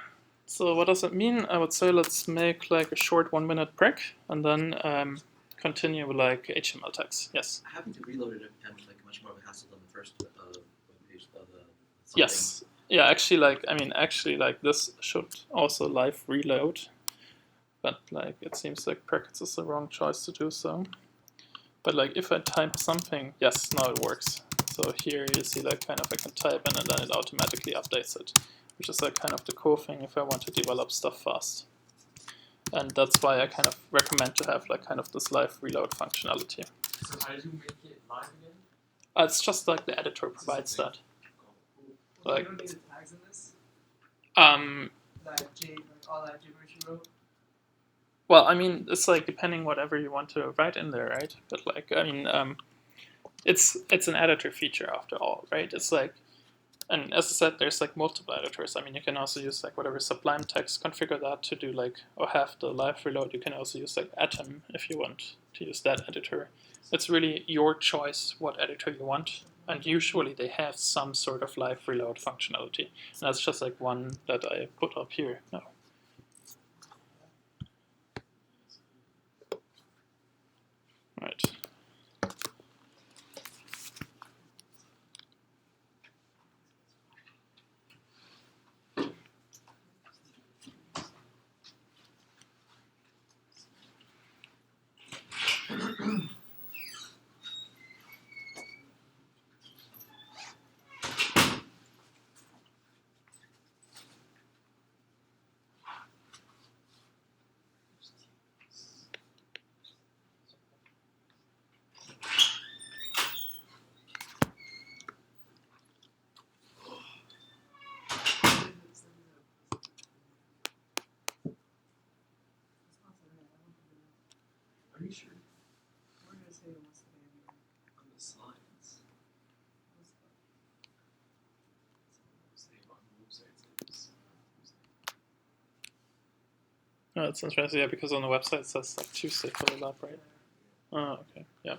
So what does it mean? I would say let's make like a short 1 minute break, and then continue with like HTML tags. Yes. Having to reload it every time is like much more of a hassle than the first web page. Yes. Yeah. Actually, like this should also live reload, but like it seems like brackets is the wrong choice to do so. But like if I type something, yes, now it works. So here you see like kind of I can type in, and then it automatically updates it, which is like kind of the cool thing if I want to develop stuff fast. And that's why I kind of recommend to have like kind of this live reload functionality. So how did you make it live again? It's just like the editor provides that. Well, Like, you don't need the tags in this? All that gibberish you wrote? Well, I mean, it's like depending whatever you want to write in there, right? But like, I mean, it's an editor feature after all, right? It's like, and as I said, there's like multiple editors. I mean, you can also use like whatever Sublime text, configure that to do like, or have the live reload. You can also use like Atom if you want to use that editor. It's really your choice what editor you want. And usually they have some sort of live reload functionality. And that's just like one that I put up here now. Right. data was today anyway? On the slides. Say on the website it's Oh, that's interesting. Yeah, because on the website it says like Tuesday for the lab, right? Oh, okay. Yeah.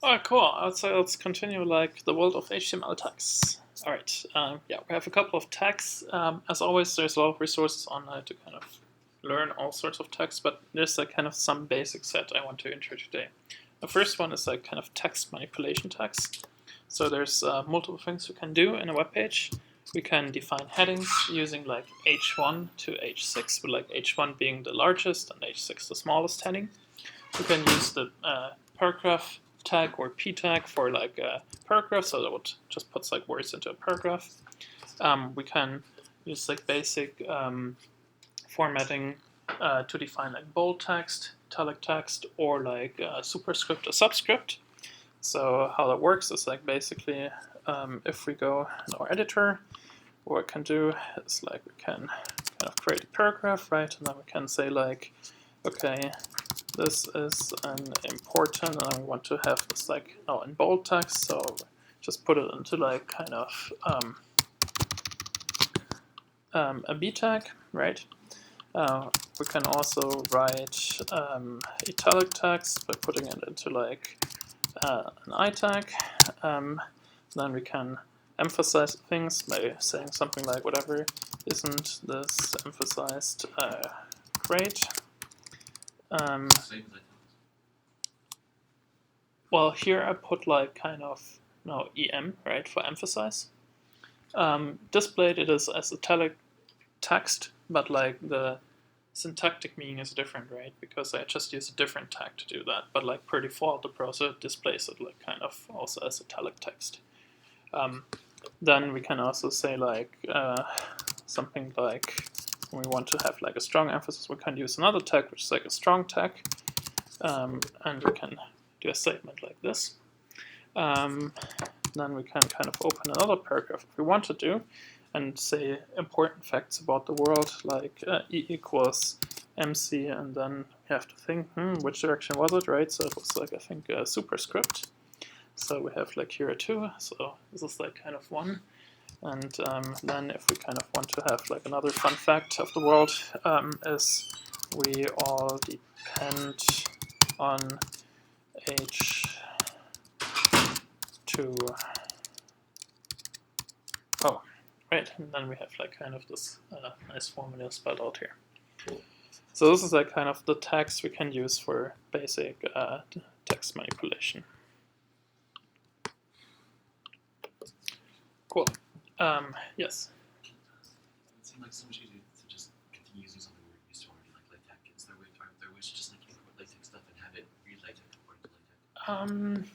Oh, cool. I would say let's continue like the world of HTML tags. All right. Yeah, we have a couple of tags. As always, there's a lot of resources online to kind of learn all sorts of tags, but there's like kind of some basic set I want to intro today. The first one is like kind of text manipulation tags. So there's multiple things we can do in a web page. We can define headings using like H1 to H6, with like H1 being the largest and H6 the smallest heading. We can use the paragraph tag or p tag for like a paragraph, so that would just puts like words into a paragraph. We can use like basic formatting to define like bold text, italic text, or like superscript or subscript. So how that works is like basically if we go in our editor, what we can do is like we can kind of create a paragraph, right? And then we can say like, okay, this is an important, and I want to have this like in bold text, so just put it into like kind of a b tag, right? We can also write italic text by putting it into like an I tag. Then we can emphasize things by saying something like whatever isn't this emphasized great. Well, here I put like kind of em, right, for emphasize. Displayed it is as italic text, but like the syntactic meaning is different, right? Because I just use a different tag to do that. But like per default, the browser displays it like kind of also as italic text. Then we can also say like something like when we want to have like a strong emphasis, we can use another tag, which is like a strong tag, and we can do a statement like this. Then we can kind of open another paragraph if we want to do, and say important facts about the world, like E equals MC, and then we have to think, which direction was it, right? So it was like, I think, a superscript. So we have like here a 2, so this is like kind of 1. And then if we kind of want to have like another fun fact of the world is we all depend on H2. Oh, right, and then we have like kind of this nice formula spelled out here. So this is like kind of the tags we can use for basic text manipulation. Cool. Yes. It seemed like so much easier to just continue using something we're used to already, like LaTeX. Is there a way to just like import LaTeX stuff and have it read LaTeX according to LaTeX?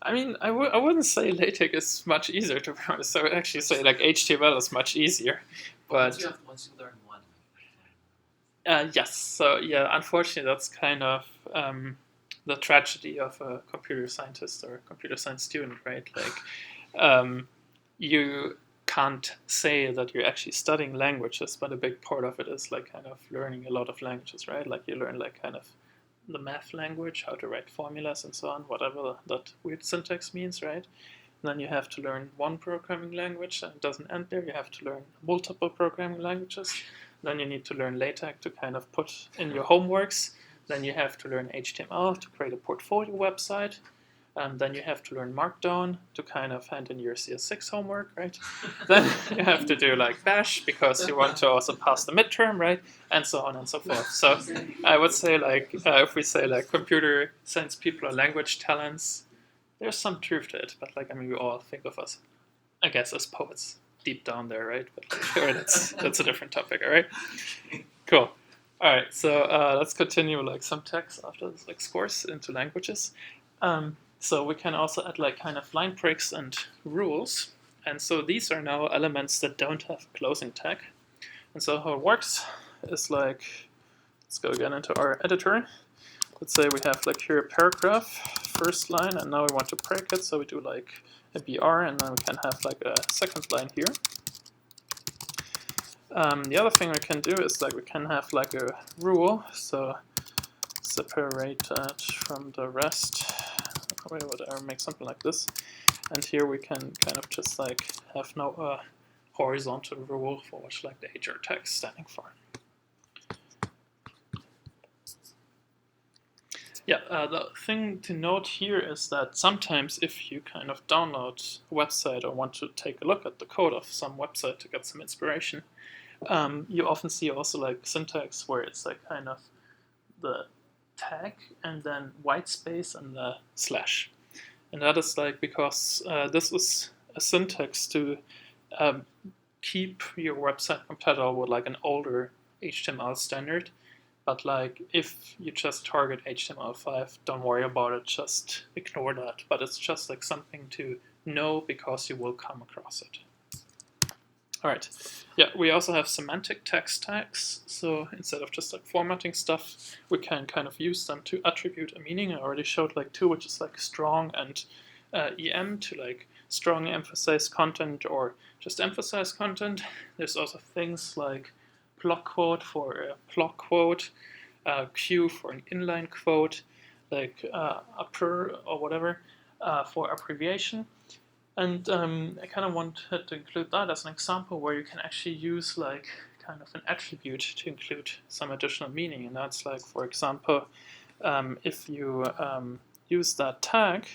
I mean, I wouldn't say LaTeX is much easier, to be honest. I would actually say like HTML is much easier. But once you learn one, yes. So yeah, unfortunately, that's kind of the tragedy of a computer scientist or a computer science student, right? Like, you can't say that you're actually studying languages, but a big part of it is like kind of learning a lot of languages, right? Like you learn like kind of the math language, how to write formulas and so on, whatever that weird syntax means, right? And then you have to learn one programming language, and it doesn't end there. You have to learn multiple programming languages. Then you need to learn LaTeX to kind of put in your homeworks. Then you have to learn HTML to create a portfolio website. Then you have to learn Markdown to kind of hand in your CS6 homework, right? Then you have to do like Bash because you want to also pass the midterm, right? And so on and so forth. So I would say like, if we say like computer science people are language talents, there's some truth to it. But like, I mean, we all think of us, I guess, as poets deep down there, right? But like, sure, that's a different topic, all right? Cool. All right, so let's continue like some text after this like course into languages. So we can also add like kind of line breaks and rules. And so these are now elements that don't have a closing tag. And so how it works is like, let's go again into our editor. Let's say we have like here a paragraph, first line, and now we want to break it. So we do like a BR, and then we can have like a second line here. The other thing we can do is like we can have like a rule. So separate that from the rest. Whatever, make something like this, and here we can kind of just like have no horizontal rule for what's like the HR tag standing for. Yeah, the thing to note here is that sometimes if you kind of download a website or want to take a look at the code of some website to get some inspiration, you often see also like syntax where it's like kind of the tag and then white space and the slash. And that is like because this is a syntax to keep your website compatible with like an older HTML standard. But like if you just target HTML5, don't worry about it, just ignore that. But it's just like something to know because you will come across it. All right, yeah, we also have semantic text tags. So instead of just like formatting stuff, we can kind of use them to attribute a meaning. I already showed like two, which is like strong and EM to like strongly emphasize content or just emphasize content. There's also things like block quote for a block quote, Q for an inline quote, like upper or whatever for abbreviation. And I kind of wanted to include that as an example where you can actually use like kind of an attribute to include some additional meaning. And that's like, for example, if you use that tag,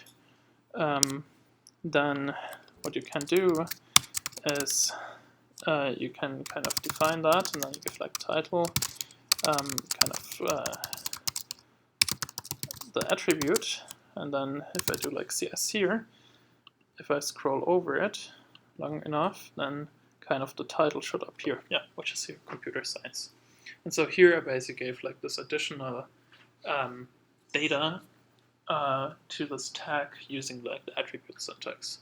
then what you can do is you can kind of define that, and then you give like title, kind of the attribute, and then if I do like CS here, if I scroll over it long enough, then kind of the title should appear, yeah, which is here, computer science. And so here I basically gave like this additional data to this tag using like the attribute syntax.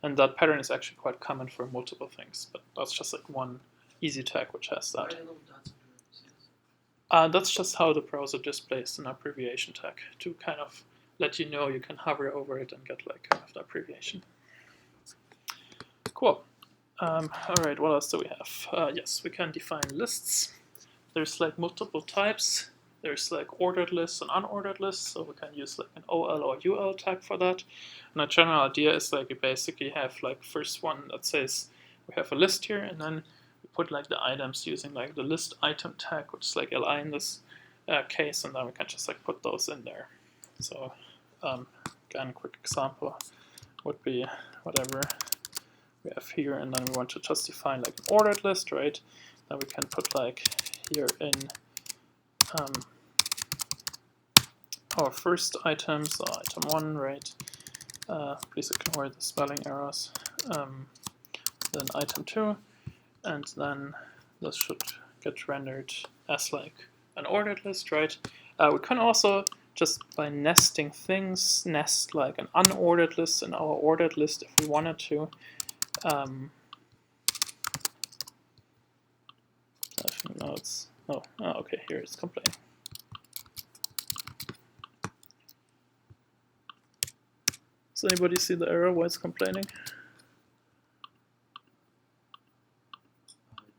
And that pattern is actually quite common for multiple things, but that's just like one easy tag which has that. That's just how the browser displays an abbreviation tag to kind of let you know you can hover over it and get like kind of the abbreviation. Cool. All right, what else do we have? Yes, we can define lists. There's like multiple types. There's like ordered lists and unordered lists, so we can use like an OL or UL tag for that. And the general idea is like you basically have like first one that says we have a list here, and then we put like the items using like the list item tag, which is like li in this case, and then we can just like put those in there. So again, quick example would be whatever we have here, and then we want to just define like an ordered list, right? Then we can put like here in our first item, so item 1, right? Please ignore the spelling errors. Then item 2, and then this should get rendered as like an ordered list, right? We can also, just by nesting things, nest like an unordered list in our ordered list if we wanted to. I think now it's, oh, okay, here it's complaining. Does anybody see the error why it's complaining?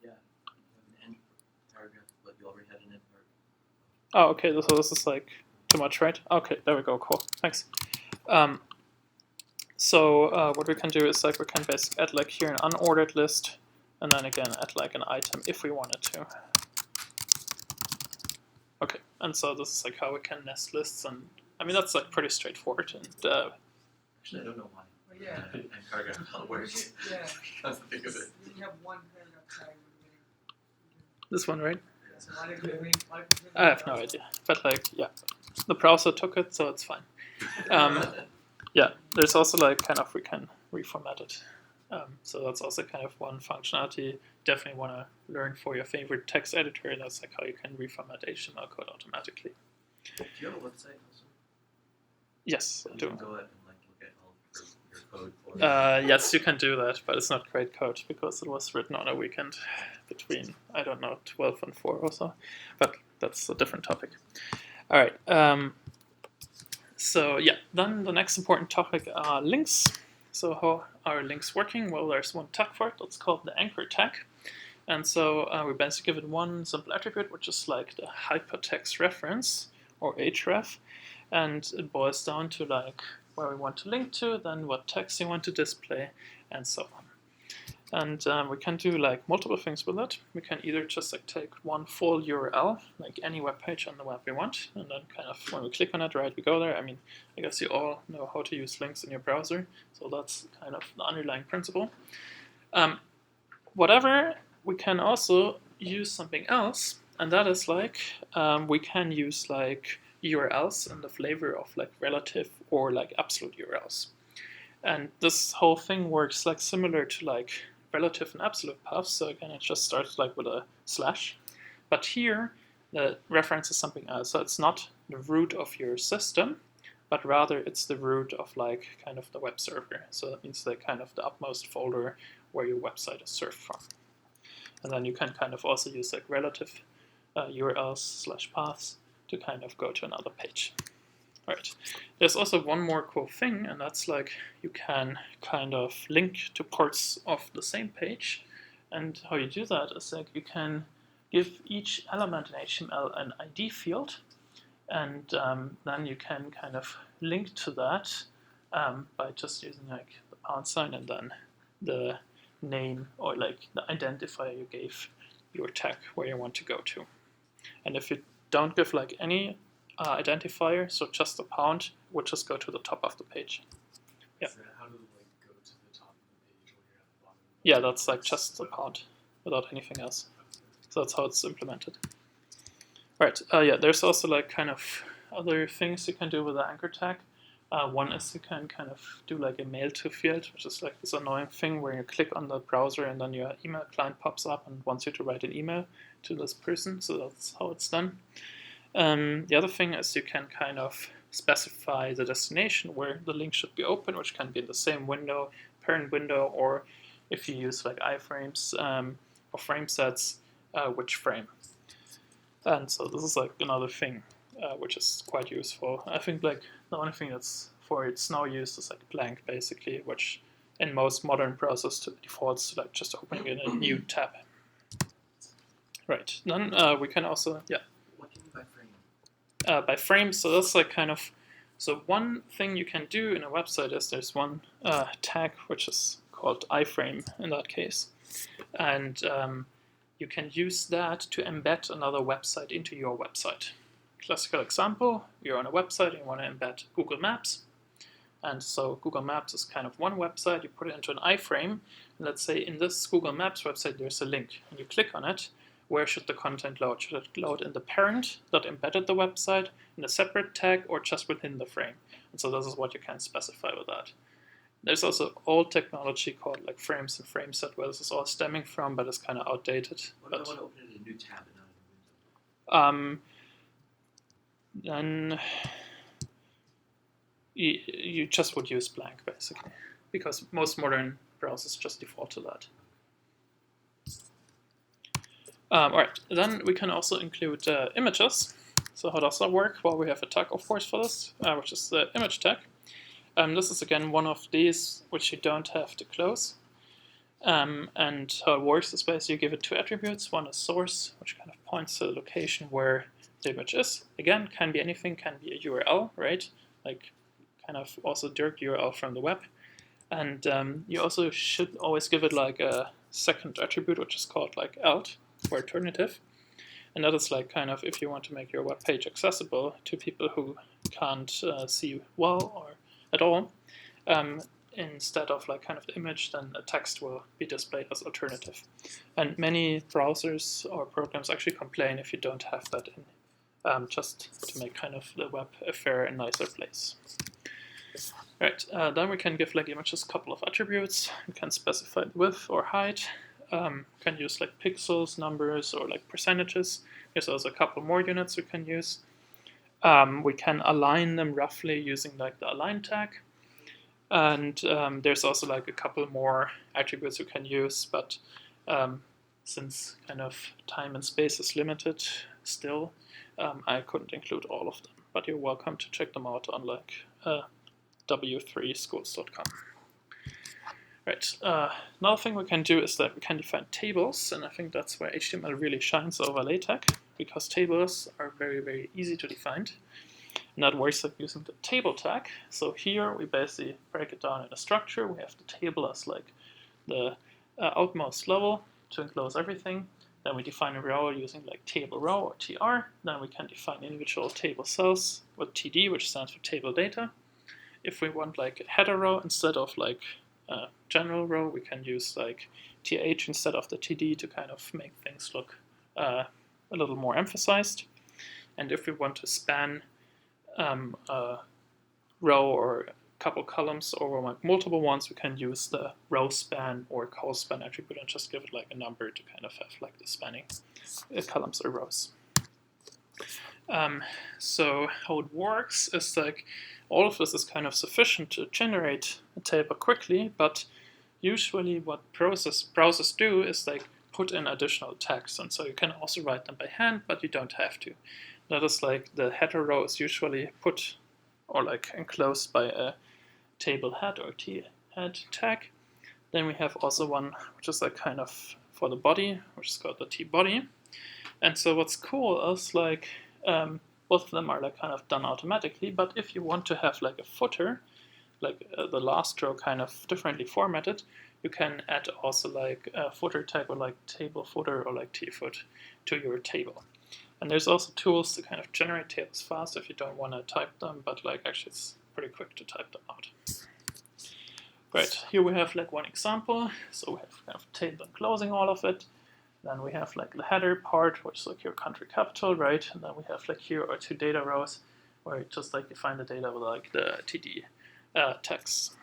Yeah, you have an end paragraph, but you already had an end paragraph. Oh, okay, so this is like too much, right? Okay, there we go, cool, thanks. So what we can do is like we can basically add like here an unordered list and then again add like an item if we wanted to. Okay, and so this is like how we can nest lists, and I mean that's like pretty straightforward. And Actually, I don't know why. Well, yeah. And paragraph how it works. Yeah. That's the thing of it. You have one paragraph tag in the beginning. this one, right? Yeah, so why did we I have no idea, but like yeah, the browser took it, so it's fine. Yeah, there's also like kind of we can reformat it. So that's also kind of one functionality. Definitely want to learn for your favorite text editor. That's like how you can reformat HTML code automatically. Do you have a website also? Yes, I You do. can go ahead and like look at all your code for Yes, you can do that, but it's not great code because it was written on a weekend between, I don't know, 12 and 4 or so. But that's a different topic. All right. So yeah, then the next important topic are links. So how are links working? Well, there's one tag for it. It's called the anchor tag. And so we basically give it one simple attribute, which is like the hypertext reference, or href. And it boils down to like where we want to link to, then what text you want to display, and so on. And we can do like multiple things with it. We can either just like take one full URL, like any web page on the web we want, and then kind of when we click on it, right, we go there. I mean, I guess you all know how to use links in your browser, so that's kind of the underlying principle. Whatever, we can also use something else, and that is like we can use like URLs in the flavor of like relative or like absolute URLs. And this whole thing works like similar to like relative and absolute paths. So again, it just starts like with a slash. But here, the reference is something else. So it's not the root of your system, but rather it's the root of like kind of the web server. So that means like kind of the upmost folder where your website is served from. And then you can kind of also use like relative URLs / paths to kind of go to another page. Right. There's also one more cool thing, and that's like you can kind of link to parts of the same page. And how you do that is like you can give each element in HTML an ID field, and then you can kind of link to that by just using like the # and then the name or like the identifier you gave your tag where you want to go to. And if you don't give like any identifier, so just a pound, would just go to the top of the page. Yeah. So how do like go to the top of the page when you're at the bottom? Yeah, that's like just a pound without anything else. So that's how it's implemented. Right. Yeah, there's also like kind of other things you can do with the anchor tag. One is you can kind of do like a mail to field, which is like this annoying thing where you click on the browser and then your email client pops up and wants you to write an email to this person. So that's how it's done. The other thing is you can kind of specify the destination where the link should be open, which can be in the same window, parent window, or if you use like iframes or frame sets, which frame. And so this is like another thing which is quite useful. I think like the only thing that's for it's now used is like blank basically, which in most modern browsers defaults to like just opening in a new tab. Right. Then we can also What do you mean by frame? by frame. So that's like kind of, so one thing you can do in a website is there's one tag which is called iframe in that case, and you can use that to embed another website into your website. Classical example: you're on a website and you want to embed Google Maps, and so Google Maps is kind of one website. You put it into an iframe, and let's say in this Google Maps website there's a link, and you click on it. Where should the content load? Should it load in the parent that embedded the website, in a separate tag, or just within the frame? And so this is what you can specify with that. There's also old technology called like frames and frame set where this is all stemming from, but it's kind of outdated. What if I want to open it in a new tab and not in a window? Then you just would use blank basically, because most modern browsers just default to that. Alright, then we can also include images. So how does that work? Well, we have a tag, of course, for this, which is the image tag. This is again one of these which you don't have to close. And how it works is basically you give it two attributes. One is source, which kind of points to the location where the image is. Again, can be anything, can be a URL, right? Like kind of also direct URL from the web. And you also should always give it like a second attribute, which is called like alt or alternative. And that is like kind of if you want to make your web page accessible to people who can't see well or at all, instead of like kind of the image, then the text will be displayed as alternative. And many browsers or programs actually complain if you don't have that in, just to make kind of the web a fairer and nicer place. Right, then we can give like images a couple of attributes. We can specify the width or height. Can use like pixels, numbers, or like percentages. There's also a couple more units we can use. We can align them roughly using like the align tag. And there's also like a couple more attributes you can use, but since kind of time and space is limited still, I couldn't include all of them. But you're welcome to check them out on like w3schools.com. Right, another thing we can do is that we can define tables, and I think that's where HTML really shines over LaTeX, because tables are very, very easy to define. And that works like using the table tag. So here we basically break it down in a structure. We have the table as like the outmost level to enclose everything. Then we define a row using like table row or tr. Then we can define individual table cells with td, which stands for table data. If we want like a header row instead of like general row, we can use like th instead of the td to kind of make things look a little more emphasized. And if we want to span a row or a couple columns over like multiple ones, we can use the row span or col span attribute and just give it like a number to kind of have like the spanning columns or rows. So how it works is like all of this is kind of sufficient to generate a table quickly, but usually what browsers do is like put in additional tags, and so you can also write them by hand, but you don't have to. That is like the header row is usually put or like enclosed by a table head or t-head tag. Then we have also one which is like kind of for the body, which is called the t-body. And so what's cool is like both of them are like kind of done automatically, but if you want to have like a footer, like the last row kind of differently formatted, you can add also like a footer tag or like table footer or like tfoot to your table. And there's also tools to kind of generate tables fast if you don't want to type them, but like actually it's pretty quick to type them out. Right, here we have like one example. So we have kind of table enclosing all of it. Then we have like the header part, which is like your country capital, right? And then we have like here are two data rows where you just like define the data with like the TD text.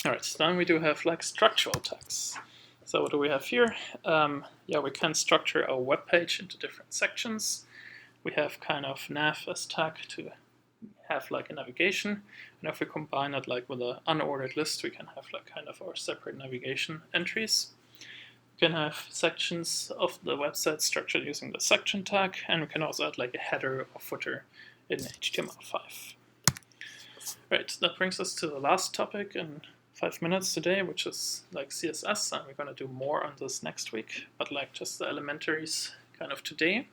All right, then we do have like structural tags. So what do we have here? Yeah, we can structure our web page into different sections. We have kind of nav as tag to have like a navigation. And if we combine it like with an unordered list, we can have like kind of our separate navigation entries. We can have sections of the website structured using the section tag, and we can also add like a header or footer in HTML5. Right, that brings us to the last topic in 5 minutes today, which is like CSS, and we're going to do more on this next week, but like just the elementaries kind of today.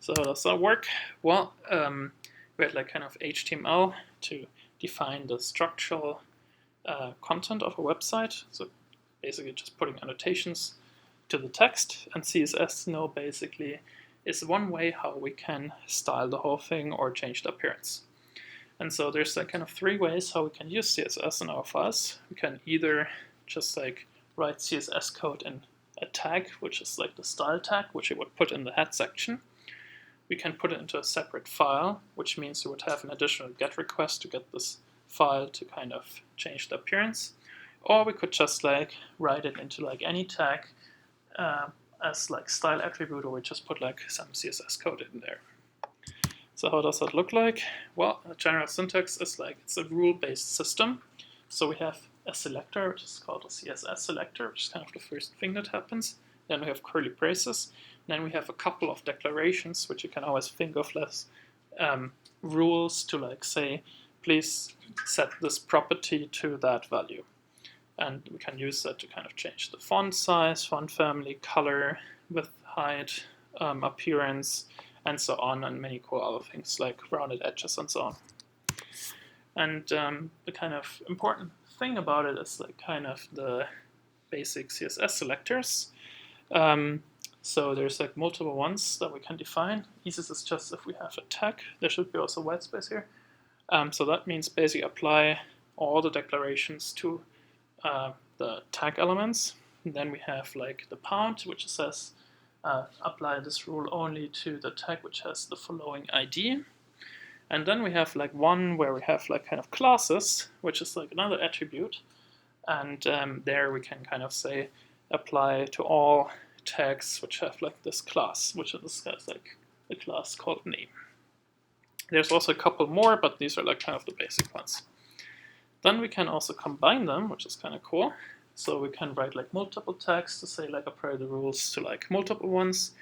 So how does that work? Well, we had like kind of HTML to define the structural content of a website, so basically just putting annotations to the text, and CSS now basically is one way how we can style the whole thing or change the appearance. And so there's like kind of 3 ways how we can use CSS in our files. We can either just like write CSS code in a tag, which is like the style tag, which you would put in the head section. We can put it into a separate file, which means you would have an additional GET request to get this file to kind of change the appearance. Or we could just like write it into like any tag as like style attribute, or we just put like some CSS code in there. So how does that look like? Well, the general syntax is like it's a rule-based system. So we have a selector, which is called a CSS selector, which is kind of the first thing that happens. Then we have curly braces. Then we have a couple of declarations, which you can always think of as rules to like say, please set this property to that value. And we can use that to kind of change the font size, font family, color, width, height, appearance, and so on, and many cool other things like rounded edges and so on. And the kind of important thing about it is like kind of the basic CSS selectors. So there's like multiple ones that we can define. Easiest is just if we have a tag. There should be also white space here. So that means basically apply all the declarations to the tag elements. And then we have like the pound, which says apply this rule only to the tag which has the following ID. And then we have like one where we have like kind of classes, which is like another attribute. And there we can kind of say apply to all tags which have like this class, which in this case like a class called name. There's also a couple more, but these are like kind of the basic ones. Then we can also combine them, which is kind of cool. So we can write like multiple tags to say like apply the rules to like multiple ones.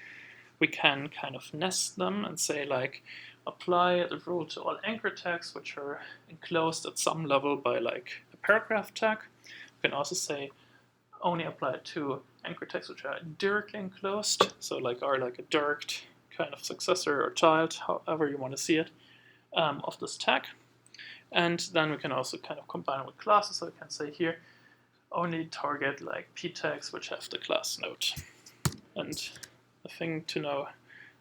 We can kind of nest them and say like apply the rule to all anchor tags which are enclosed at some level by like a paragraph tag. We can also say only apply it to anchor tags which are directly enclosed, so like are like a direct kind of successor or child, however you want to see it, of this tag. And then we can also kind of combine it with classes, so we can say here only target like p tags which have the class node. And the thing to know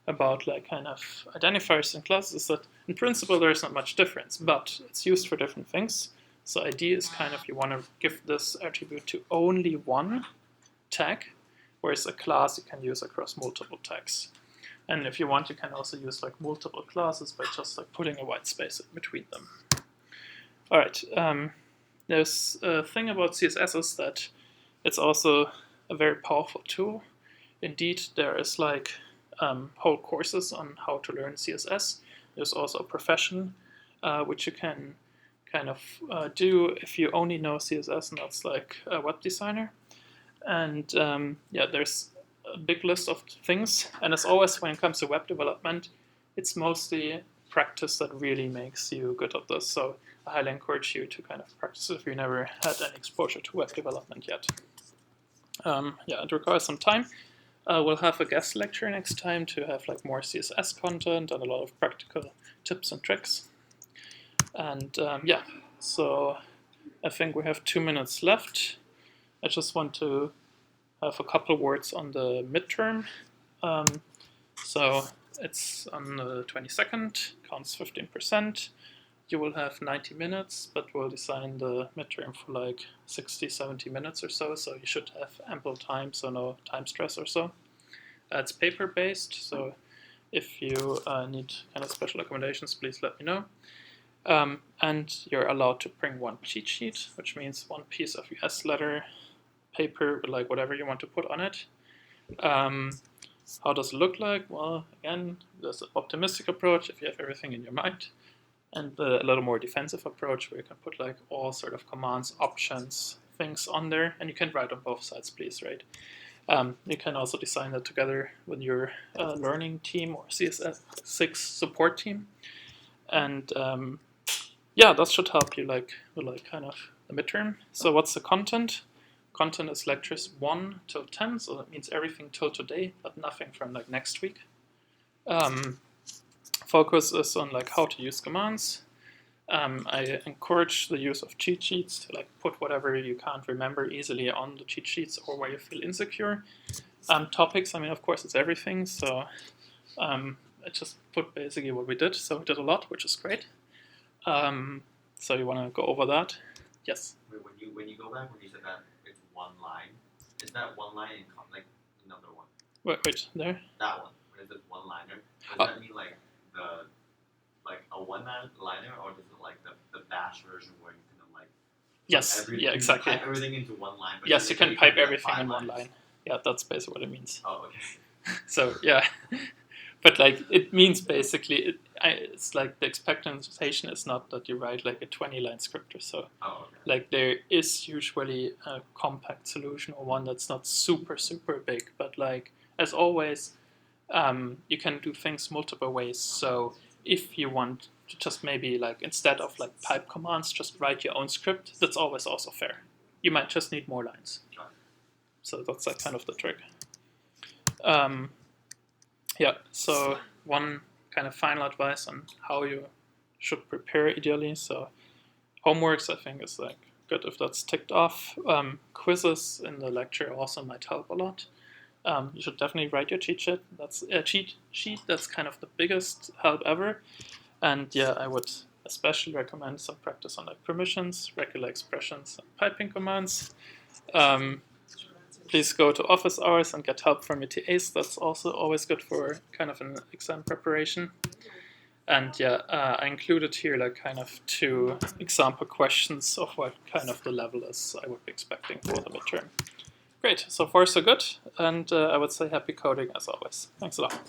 about like kind of identifiers and classes is that in principle there's not much difference, but it's used for different things. So ID is kind of you want to give this attribute to only one tag, whereas a class you can use across multiple tags. And if you want, you can also use like multiple classes by just like putting a white space in between them. All right, there's a thing about CSS is that it's also a very powerful tool. Indeed, there is like whole courses on how to learn CSS. There's also a profession which you can kind of do if you only know CSS, and that's like a web designer. And yeah, there's a big list of things. And as always, when it comes to web development, it's mostly practice that really makes you good at this. So I highly encourage you to kind of practice if you never had any exposure to web development yet. Yeah, it requires some time. We'll have a guest lecture next time to have like more CSS content and a lot of practical tips and tricks. And yeah, so I think we have 2 minutes left. I just want to have a couple of words on the midterm. So it's on the 22nd, counts 15%. You will have 90 minutes, but we'll design the midterm for like 60, 70 minutes or so you should have ample time, so no time stress or so. It's paper-based, so if you need kind of special accommodations, please let me know. And you're allowed to bring one cheat sheet, which means one piece of US letter paper, like whatever you want to put on it. How does it look like? Well, again, there's an optimistic approach if you have everything in your mind, and a little more defensive approach where you can put like all sort of commands, options, things on there, and you can write on both sides, please, right? You can also design that together with your learning team or CS6 support team, and yeah, that should help you like with like kind of the midterm. So what's the content? Content is lectures 1 till 10, so that means everything till today, but nothing from like next week. Focus is on like how to use commands. I encourage the use of cheat sheets to like put whatever you can't remember easily on the cheat sheets or where you feel insecure. Topics, I mean, of course, it's everything. So I just put basically what we did. So we did a lot, which is great. So you want to go over that? Yes. Wait, when you go back, when you said that it's one line, is that one line in like another one? Wait, there? That one. When it says one liner, does that mean like a one liner, or does it like the bash version where you can like yes, yeah, exactly. Pipe everything into one line? But yes, you can pipe everything in one line. Yeah, that's basically what it means. Oh, okay. So yeah, but like it means basically it's like the expectation is not that you write like a 20-line script or so. Oh, okay. Like there is usually a compact solution or one that's not super big, but like as always, you can do things multiple ways. So if you want to just maybe like instead of like pipe commands, just write your own script, that's always also fair. You might just need more lines. So that's like kind of the trick. Yeah, so one kind of final advice on how you should prepare ideally. So homeworks, I think, is like good if that's ticked off. Quizzes in the lecture also might help a lot. You should definitely write your cheat sheet. That's kind of the biggest help ever. And yeah, I would especially recommend some practice on like permissions, regular expressions, and piping commands. Please go to office hours and get help from your TAs. That's also always good for kind of an exam preparation. And yeah, I included here like kind of 2 example questions of what kind of the level is I would be expecting for the midterm. Great, so far so good, and I would say happy coding as always. Thanks a lot.